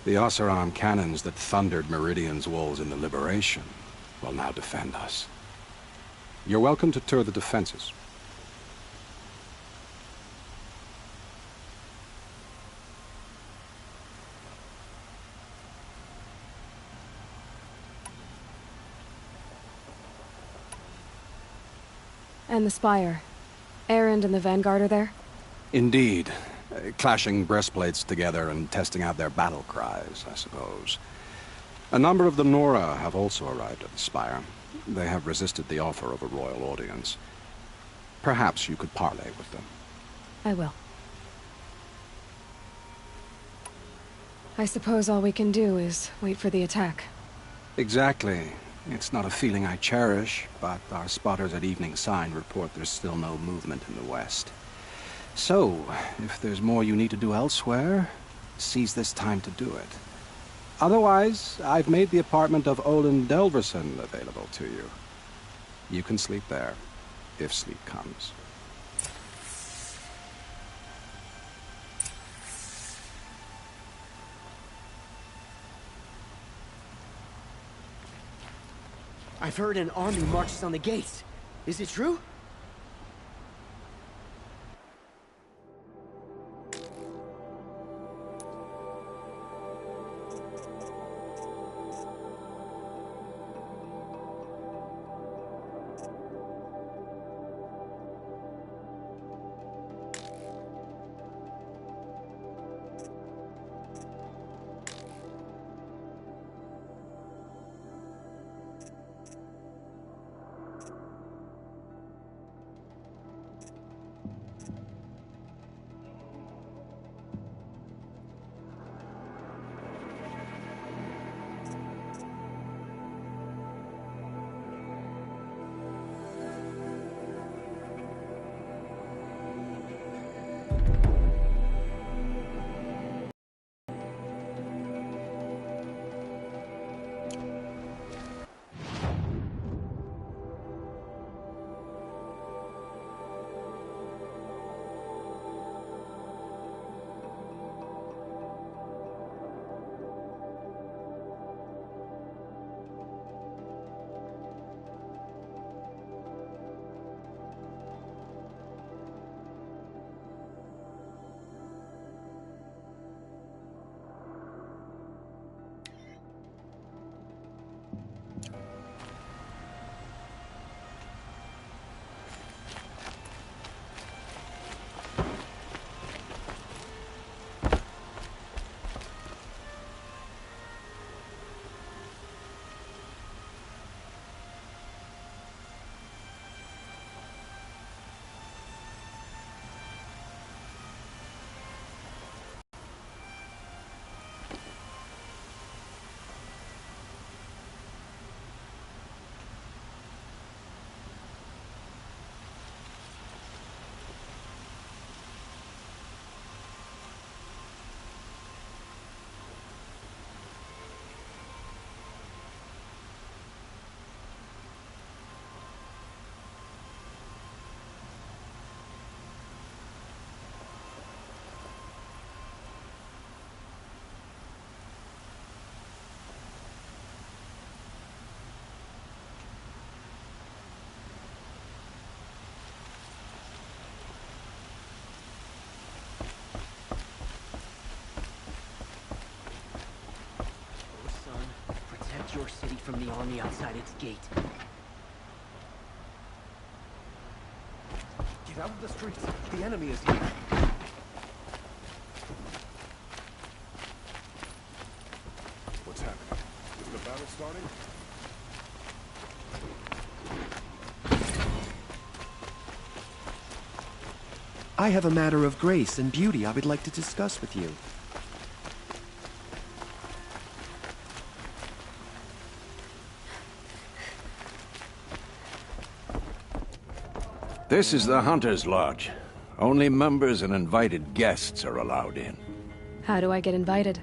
The Oseram cannons that thundered Meridian's walls in the Liberation will now defend us. You're welcome to tour the defenses. And the spire. Erend and the Vanguard are there? Indeed. Clashing breastplates together and testing out their battle cries, I suppose. A number of the Nora have also arrived at the spire. They have resisted the offer of a royal audience. Perhaps you could parley with them. I will. I suppose all we can do is wait for the attack. Exactly. It's not a feeling I cherish, but our spotters at Evening Sign report there's still no movement in the west. So, if there's more you need to do elsewhere, seize this time to do it. Otherwise, I've made the apartment of Olin Delverson available to you. You can sleep there, if sleep comes. I've heard an army marches on the gates. Is it true? your city from the army outside its gate. Get out of the streets. The enemy is here. What's happening? Is the battle starting? I have a matter of grace and beauty I would like to discuss with you. This is the Hunter's Lodge. Only members and invited guests are allowed in. How do I get invited?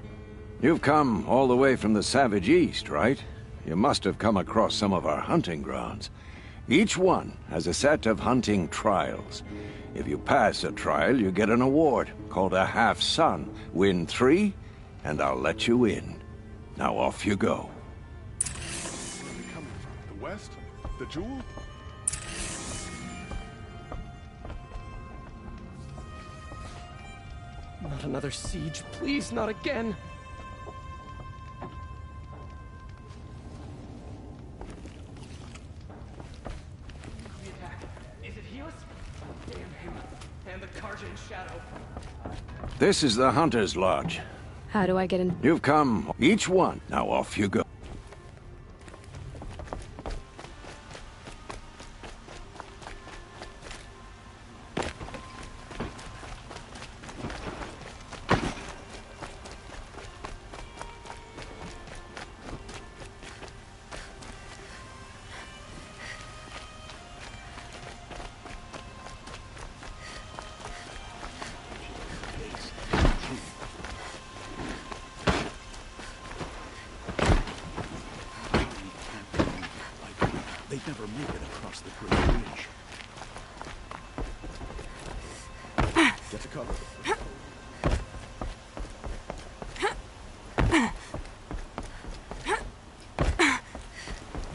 You've come all the way from the Savage East, right? You must have come across some of our hunting grounds. Each one has a set of hunting trials. If you pass a trial, you get an award called a half-sun. Win 3, and I'll let you in. Now off you go. Where are they coming from? The west? The jewel? Not another siege, please, not again. The attack. Is it Helis? Damn him. And the Karjan shadow. This is the Hunter's Lodge. How do I get in? You've come, each one. Now off you go. They'd never make it across the Great Bridge. Get to cover.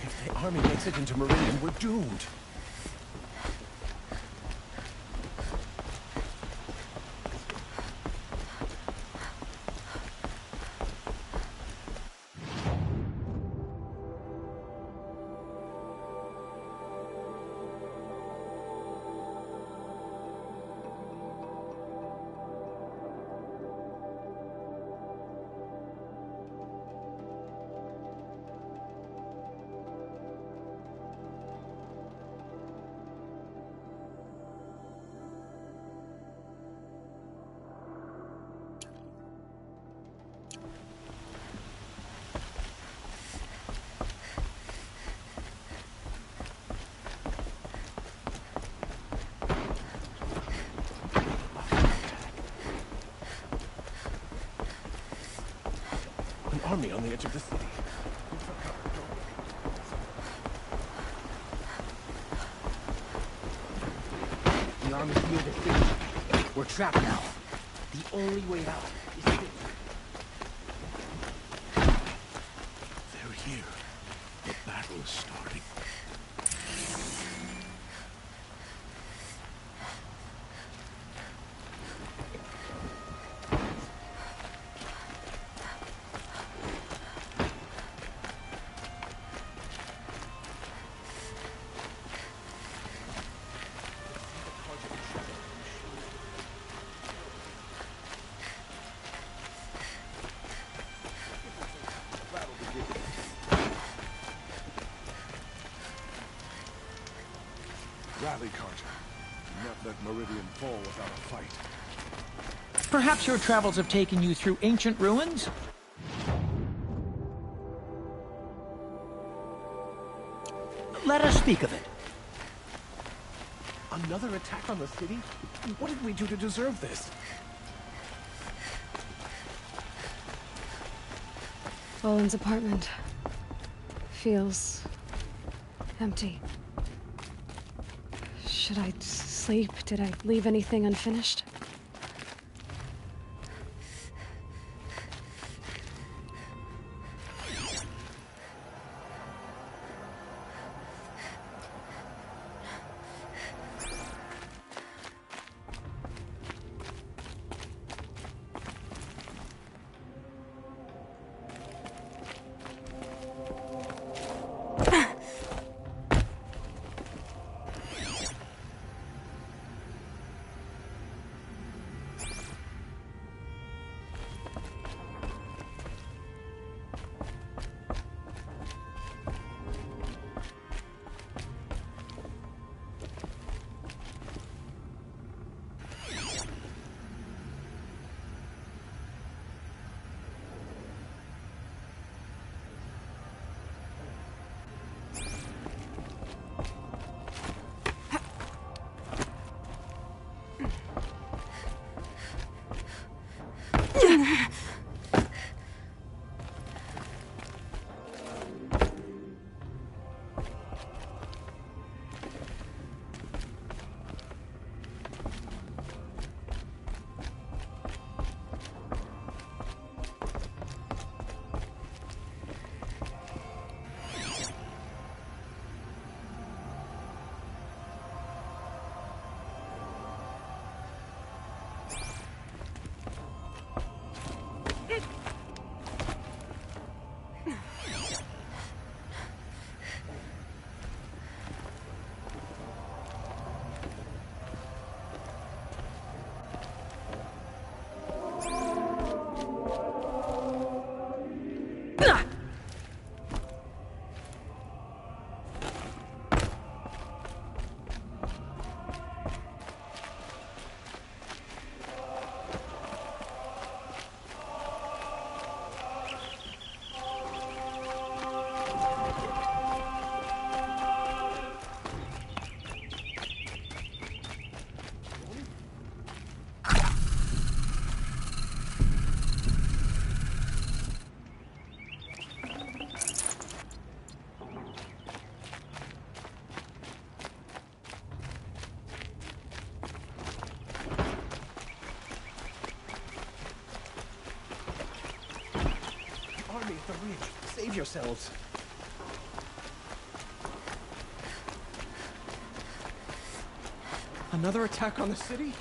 If the army makes it into Meridian, we're doomed. An army on the edge of the city. The army's near the city. We're trapped now. The only way out is through. They're here. The battle is starting. Rally, Carter. Do not let Meridian fall without a fight. Perhaps your travels have taken you through ancient ruins? Let us speak of it. Another attack on the city? What did we do to deserve this? Boland's apartment feels empty. Should I sleep? Did I leave anything unfinished? Save yourselves. Another attack on the city?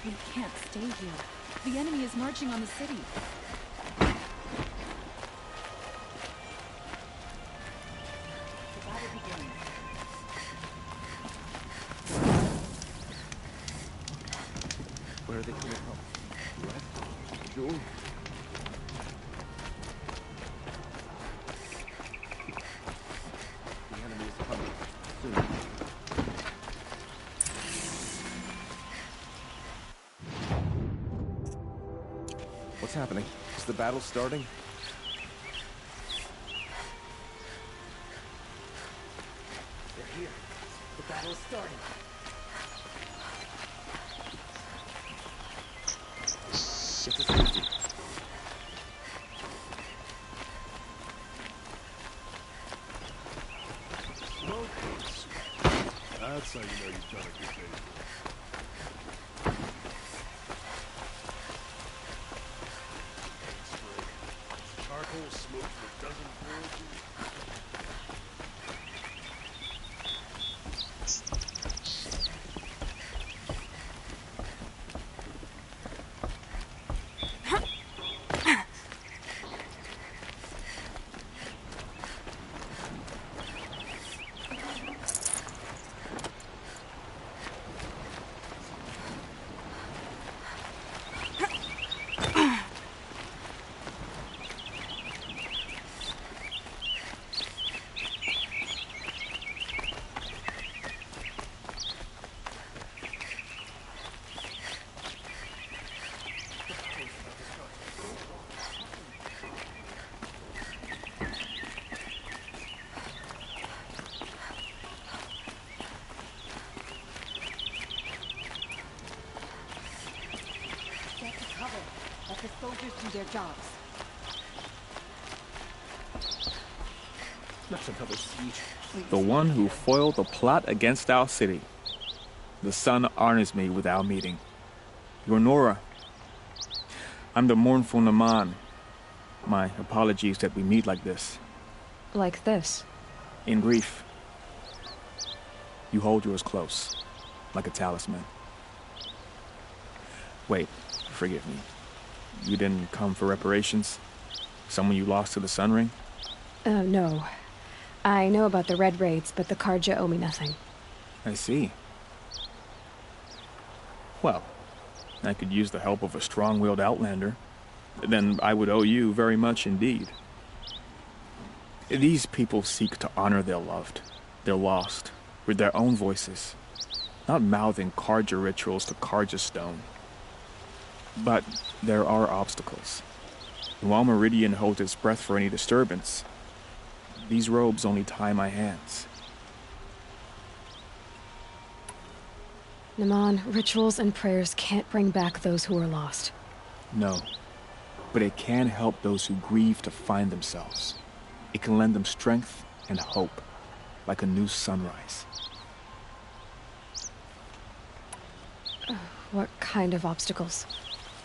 We can't stay here. The enemy is marching on the city. Where are they coming from? West? Jewel? The enemy is coming soon. What's happening? Is the battle starting? They're here. The battle is starting. Get to safety. That's how you know you've done a good day. Charcoal smoke for a dozen forges. Let the soldiers do their jobs. Not another siege. Please. The one who foiled the plot against our city. The sun honors me with our meeting. You're Nora. I'm the mournful Naman. My apologies that we meet like this. Like this? In grief. You hold yours close, like a talisman. Wait, forgive me. You didn't come for reparations? Someone you lost to the Sun Ring? No. I know about the Red Raids, but the Karja owe me nothing. I see. Well, I could use the help of a strong-willed outlander. Then I would owe you very much indeed. These people seek to honor their loved, their lost, with their own voices, not mouthing Karja rituals to Karja stone. But there are obstacles. While Meridian holds its breath for any disturbance, these robes only tie my hands. Naman, rituals and prayers can't bring back those who are lost. No, but it can help those who grieve to find themselves. It can lend them strength and hope, like a new sunrise. What kind of obstacles?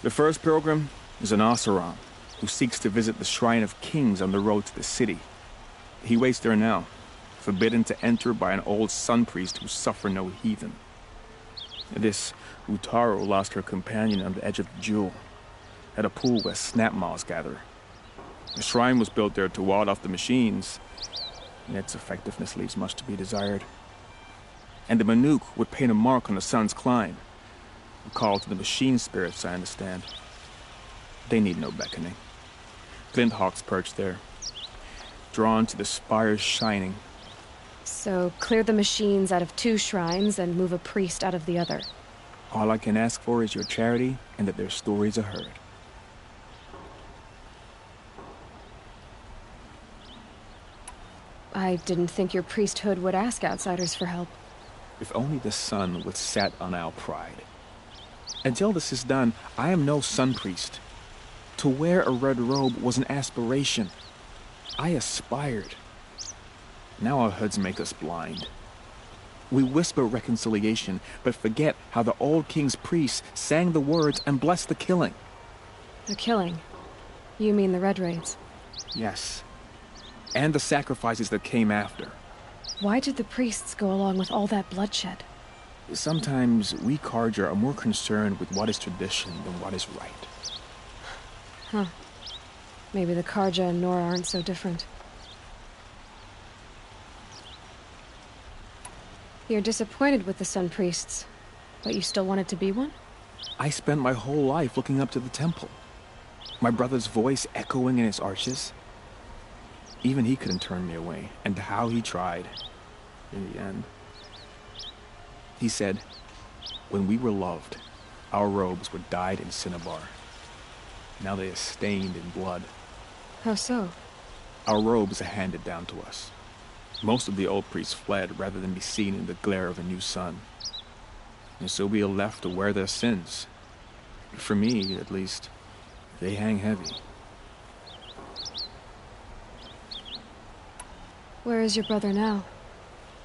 The first pilgrim is an Oseram, who seeks to visit the Shrine of Kings on the road to the city. He waits there now, forbidden to enter by an old sun priest who suffer no heathen. This Utaro lost her companion on the edge of the jewel, at a pool where snap moths gather. The shrine was built there to ward off the machines, and its effectiveness leaves much to be desired. and the Manuk would paint a mark on the sun's climb. A call to the machine spirits, I understand. They need no beckoning. Glinthawks perch there, drawn to the spire's shining. So, clear the machines out of 2 shrines and move a priest out of the other. All I can ask for is your charity and that their stories are heard. I didn't think your priesthood would ask outsiders for help. If only the sun would set on our pride. Until this is done, I am no sun priest. To wear a red robe was an aspiration. I aspired. Now our hoods make us blind. We whisper reconciliation, but forget how the old king's priests sang the words and blessed the killing. The killing? You mean the Red Raids? Yes. And the sacrifices that came after. Why did the priests go along with all that bloodshed? Sometimes we Carja are more concerned with what is tradition than what is right. Huh. Maybe the Carja and Nora aren't so different. You're disappointed with the Sun Priests, but you still wanted to be one? I spent my whole life looking up to the temple. My brother's voice echoing in its arches. Even he couldn't turn me away, and how he tried. In the end. He said, when we were loved, our robes were dyed in cinnabar. Now they are stained in blood. How so? Our robes are handed down to us. Most of the old priests fled rather than be seen in the glare of a new sun. And so we are left to wear their sins. For me, at least, they hang heavy. Where is your brother now?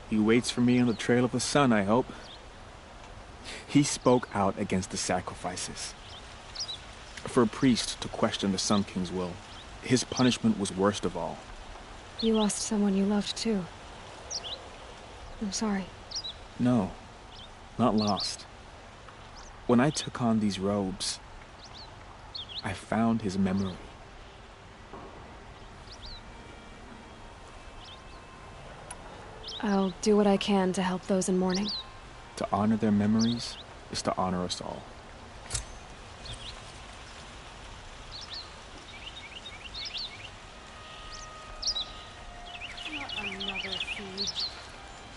He waits for me on the trail of the sun, I hope. He spoke out against the sacrifices. For a priest to question the Sun King's will, his punishment was worst of all. You lost someone you loved, too. I'm sorry. No, not lost. When I took on these robes, I found his memory. I'll do what I can to help those in mourning. To honor their memories is to honor us all. Not another siege.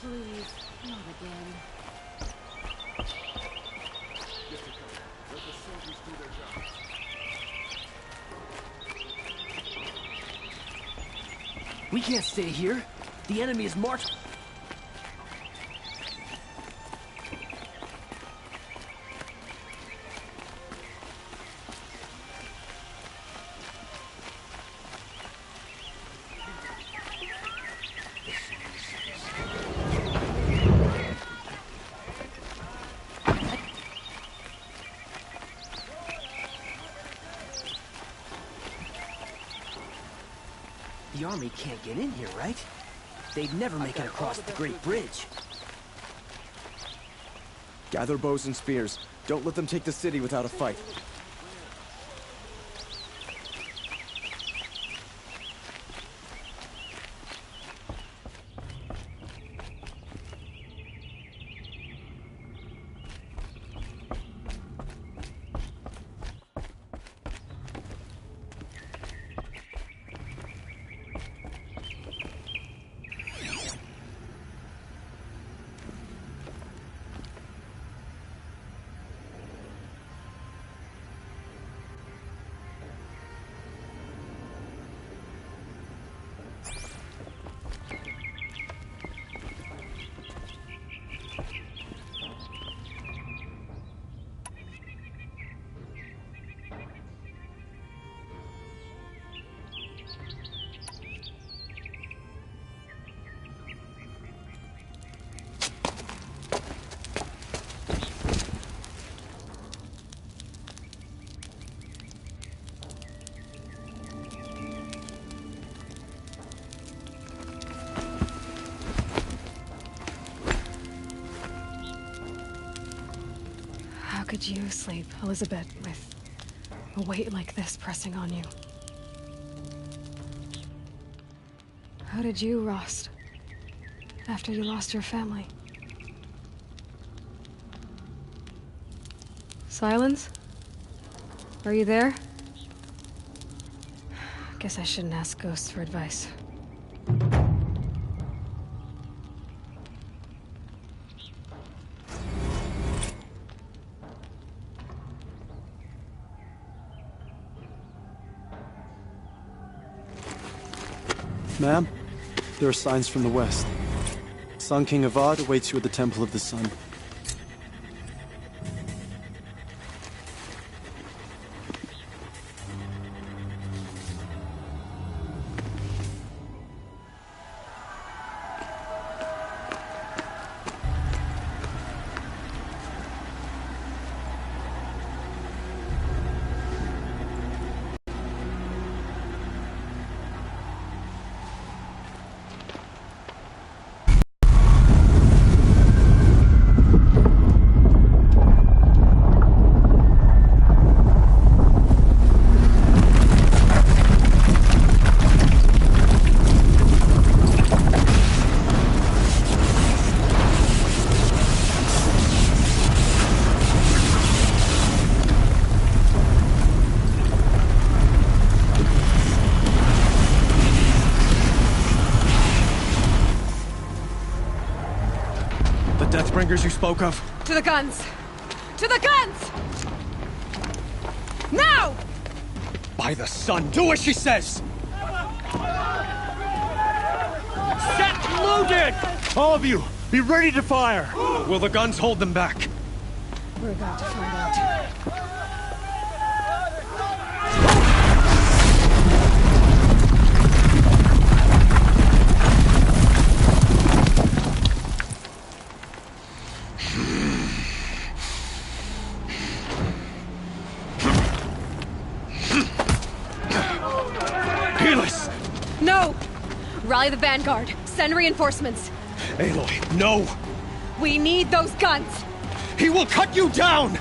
Please, not again. Let the soldiers do their job. We can't stay here. The enemy is marching. The army can't get in here, right? They'd never make it across the Great Bridge. Gather bows and spears. Don't let them take the city without a fight. How could you sleep, Elizabeth, with a weight like this pressing on you? How did you, Rost, after you lost your family? Silence? Are you there? Guess I shouldn't ask ghosts for advice. Ma'am, there are signs from the west. Sun King Avad awaits you at the Temple of the Sun. Deathbringers you spoke of? To the guns! To the guns! Now! By the sun, do as she says! Set loaded! All of you, be ready to fire! Will the guns hold them back? We're about to find out. No! Rally the vanguard. Send reinforcements. Aloy, no! We need those guns! He will cut you down!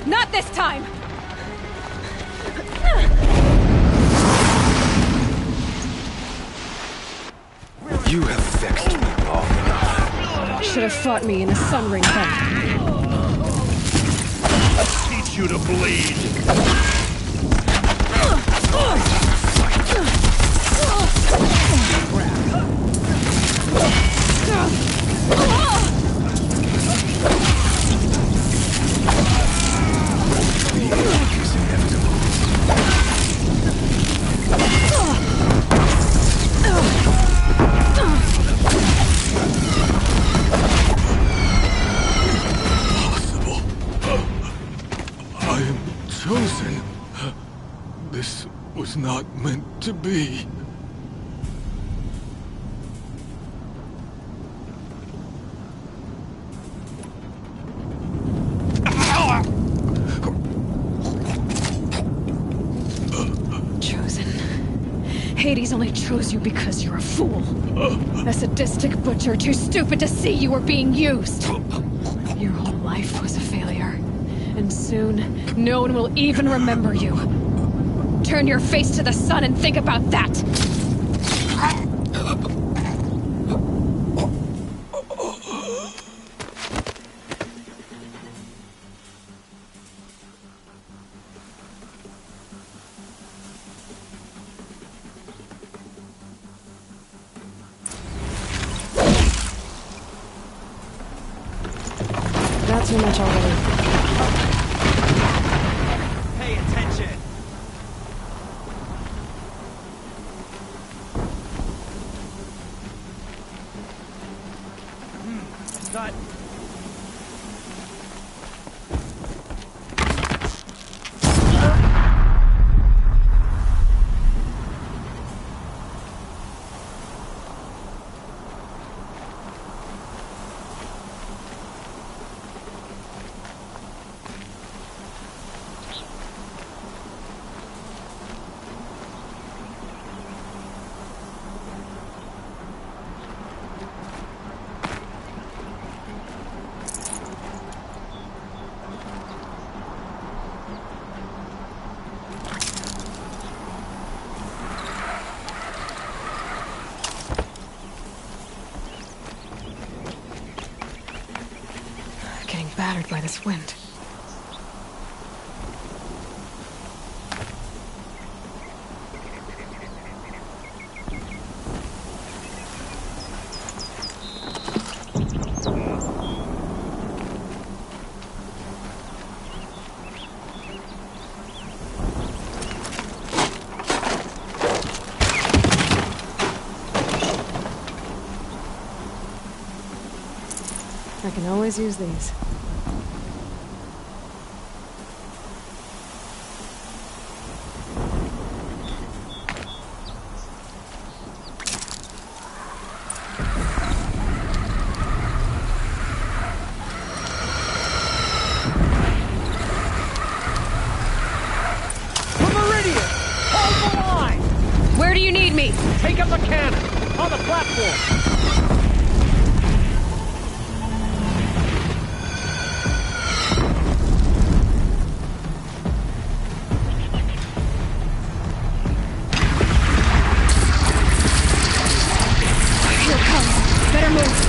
Not this time! You have vexed me long enough. Should have fought me in a sun ring then. I'll teach you to bleed! This was not meant to be. Chosen. Hades only chose you because you're a fool. A sadistic butcher too stupid to see you were being used. Your whole life was a failure. And soon, no one will even remember you. Turn your face to the sun and think about that! Not too much already. Pay attention! Cut. Battered by this wind. can always use these. Where do you need me? Take up the cannon! On the platform! Here it comes. Better move.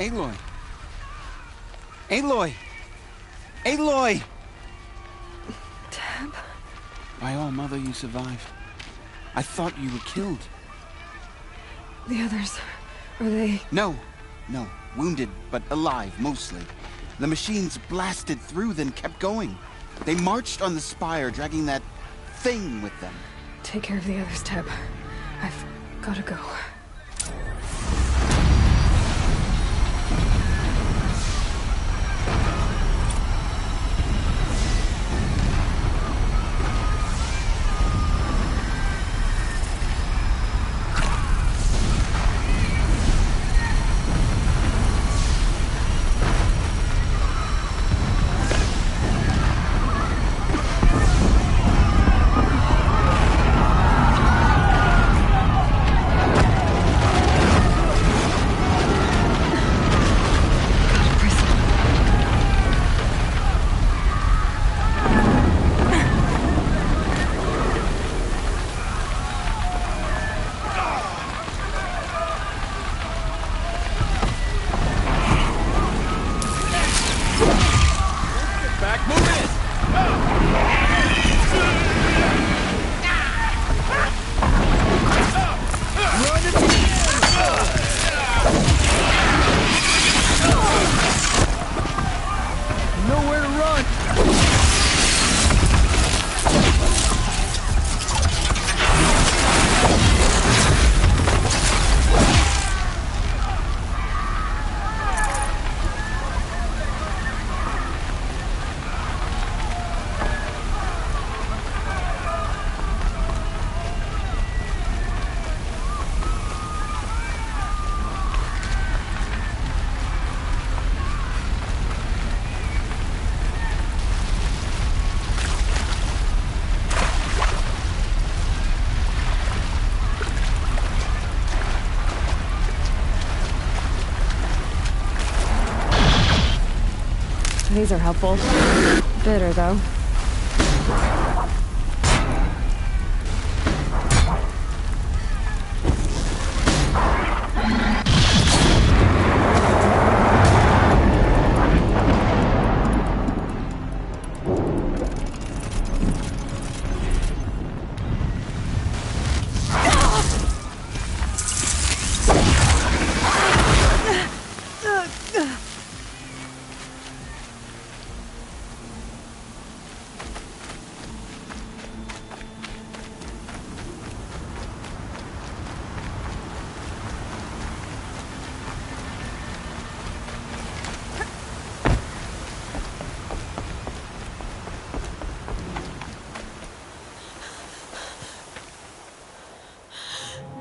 Aloy! Aloy! Aloy! Tab? By all, Mother, you survived. I thought you were killed. The others, are they... No. Wounded, but alive, mostly. The machines blasted through, then kept going. They marched on the spire, dragging that thing with them. Take care of the others, Tab. I've gotta go. These are helpful. Bitter, though.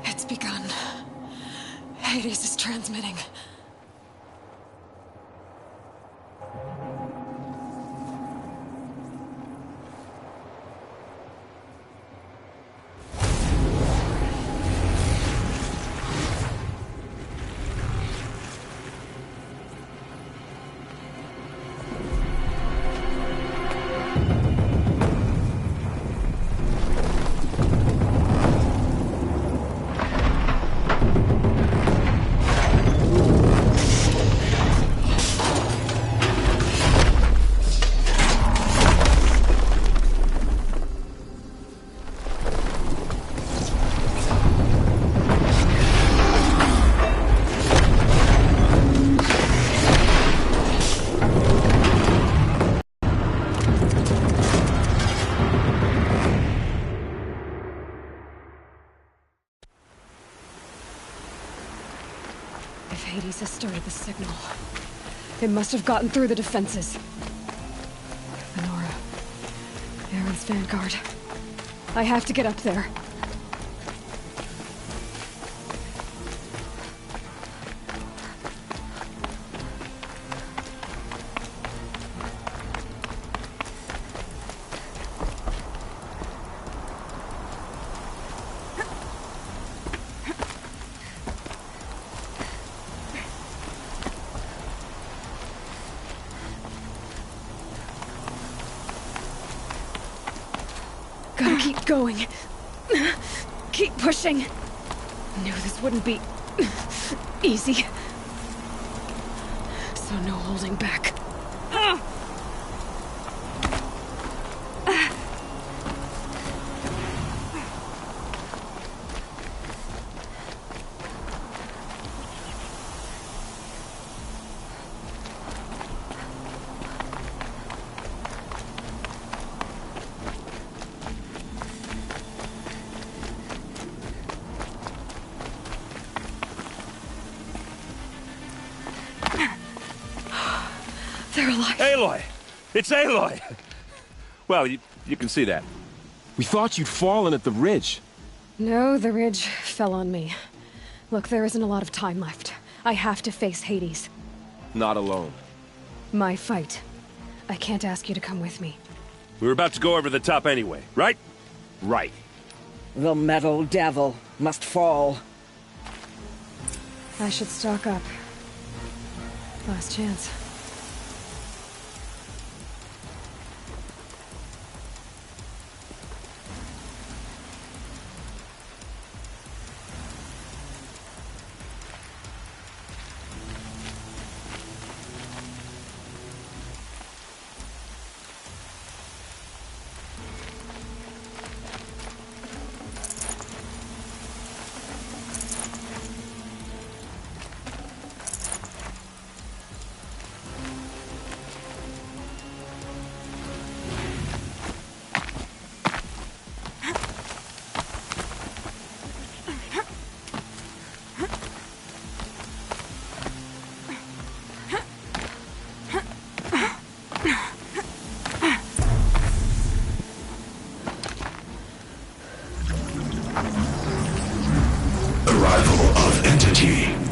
It's begun. Hades is transmitting. If Hades has started the signal, it must have gotten through the defenses. Venora, Aaron's vanguard. I have to get up there. Gotta keep going. Keep pushing. Knew this wouldn't be easy. So no holding back. They're alive. Aloy! It's Aloy! Well, you can see that. We thought you'd fallen at the ridge. No, the ridge fell on me. Look, there isn't a lot of time left. I have to face Hades. Not alone. My fight. I can't ask you to come with me. We were about to go over the top anyway, right? Right. The metal devil must fall. I should stock up. Last chance.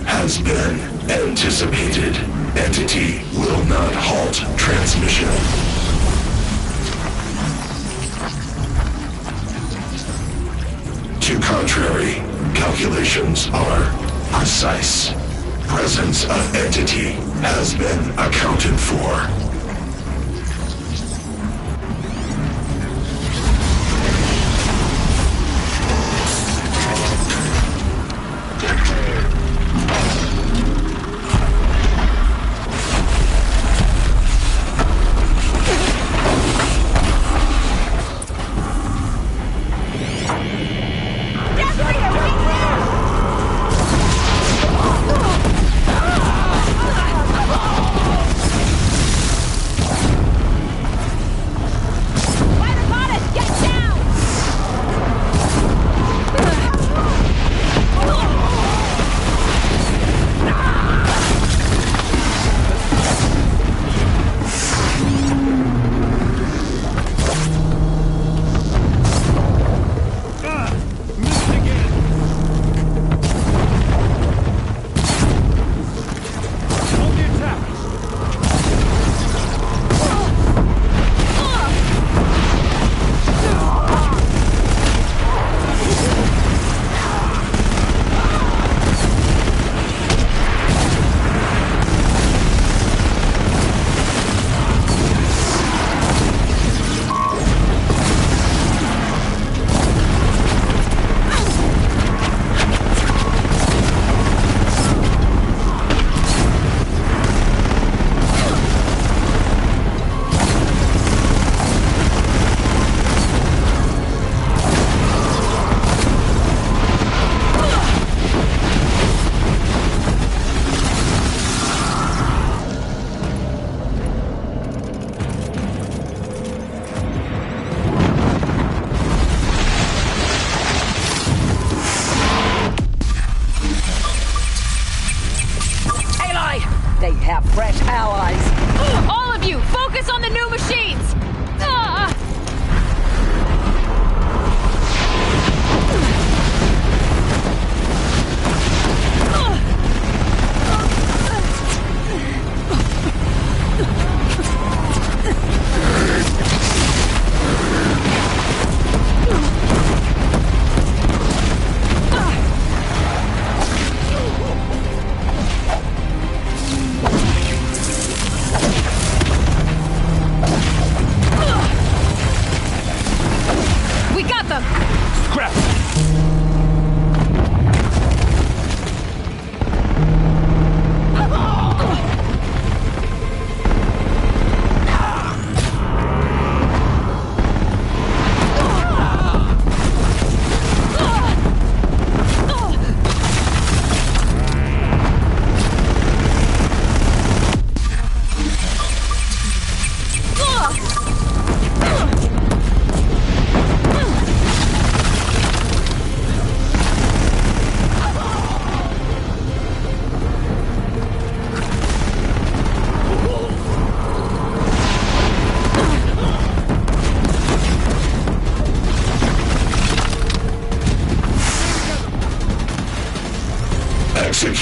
Has been anticipated. Entity will not halt transmission. To contrary, calculations are precise. Presence of entity has been accounted for.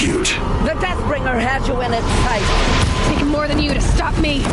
execute. The Deathbringer has you in its sight. Taking more than you to stop me.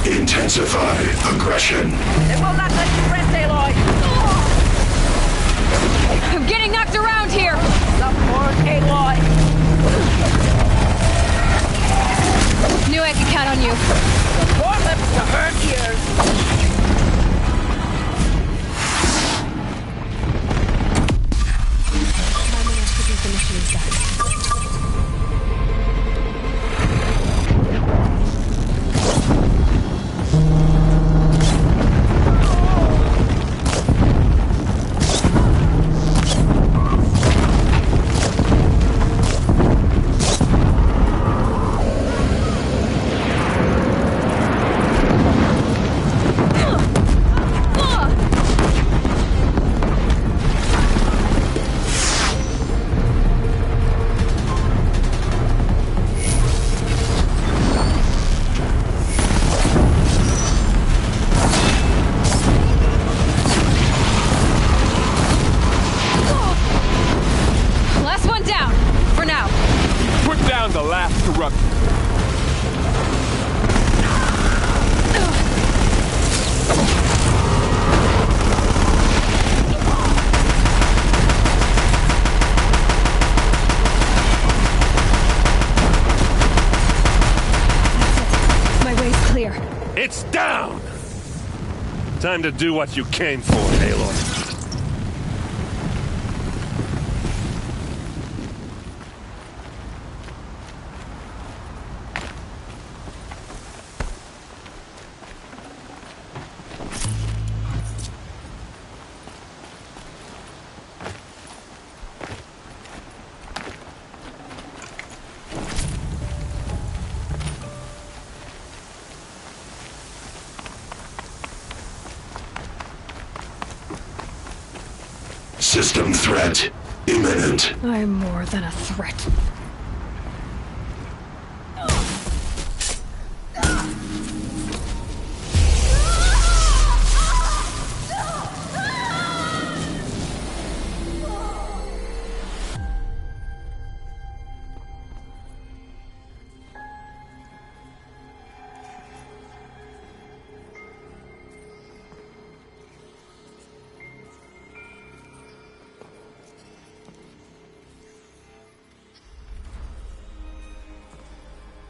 Intensify aggression. It will not let you rest, Aloy. I'm getting knocked around here. Support, Aloy. Knew I could count on you. More lips to hurt ears. My men are picking the machine side. It's down! Time to do what you came for, Aloy. System threat imminent. I'm more than a threat.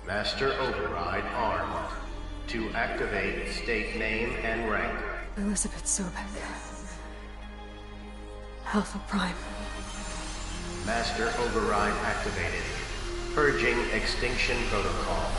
Master Override armed. To activate, state name and rank. Elizabeth Sobek. Alpha Prime. Master Override activated. Purging extinction protocol.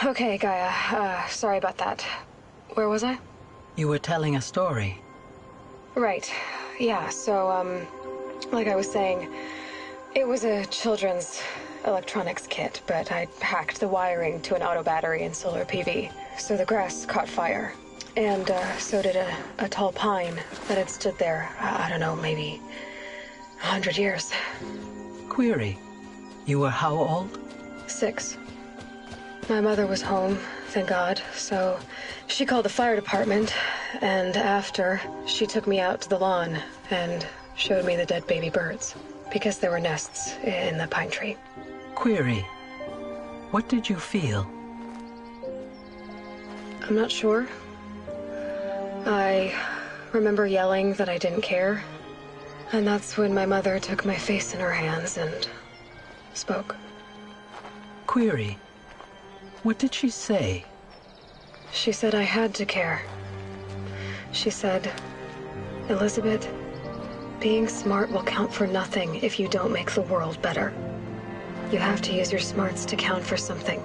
Okay, Gaia. Sorry about that. Where was I? You were telling a story. Right. Yeah, so, like I was saying, it was a children's electronics kit, but I hacked the wiring to an auto battery and solar PV. So the grass caught fire. And, so did a tall pine that had stood there, I don't know, maybe 100 years. Query. You were how old? 6. My mother was home, thank God, so she called the fire department, and after, she took me out to the lawn and showed me the dead baby birds, because there were nests in the pine tree. Query. What did you feel? I'm not sure. I remember yelling that I didn't care, and that's when my mother took my face in her hands and spoke. Query. What did she say? She said I had to care. She said, Elizabeth, being smart will count for nothing if you don't make the world better. You have to use your smarts to count for something.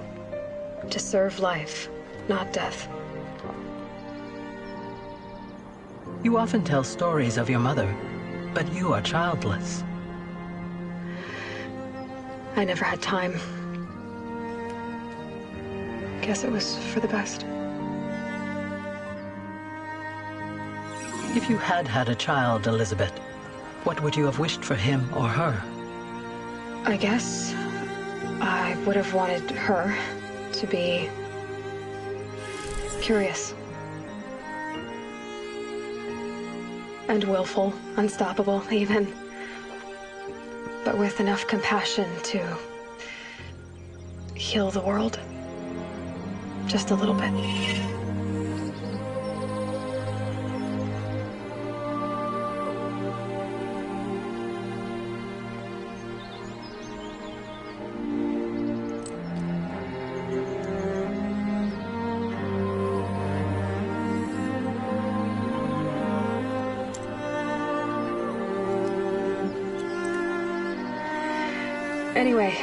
To serve life, not death. You often tell stories of your mother, but you are childless. I never had time. Guess it was for the best. If you had had a child, Elizabeth, what would you have wished for him or her? I guess I would have wanted her to be curious. And willful, unstoppable, even. But with enough compassion to heal the world. Just a little bit. Anyway,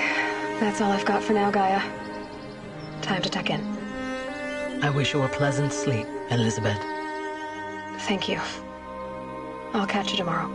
that's all I've got for now, Gaia. Time to tuck in. I wish you a pleasant sleep, Elizabeth. Thank you. I'll catch you tomorrow.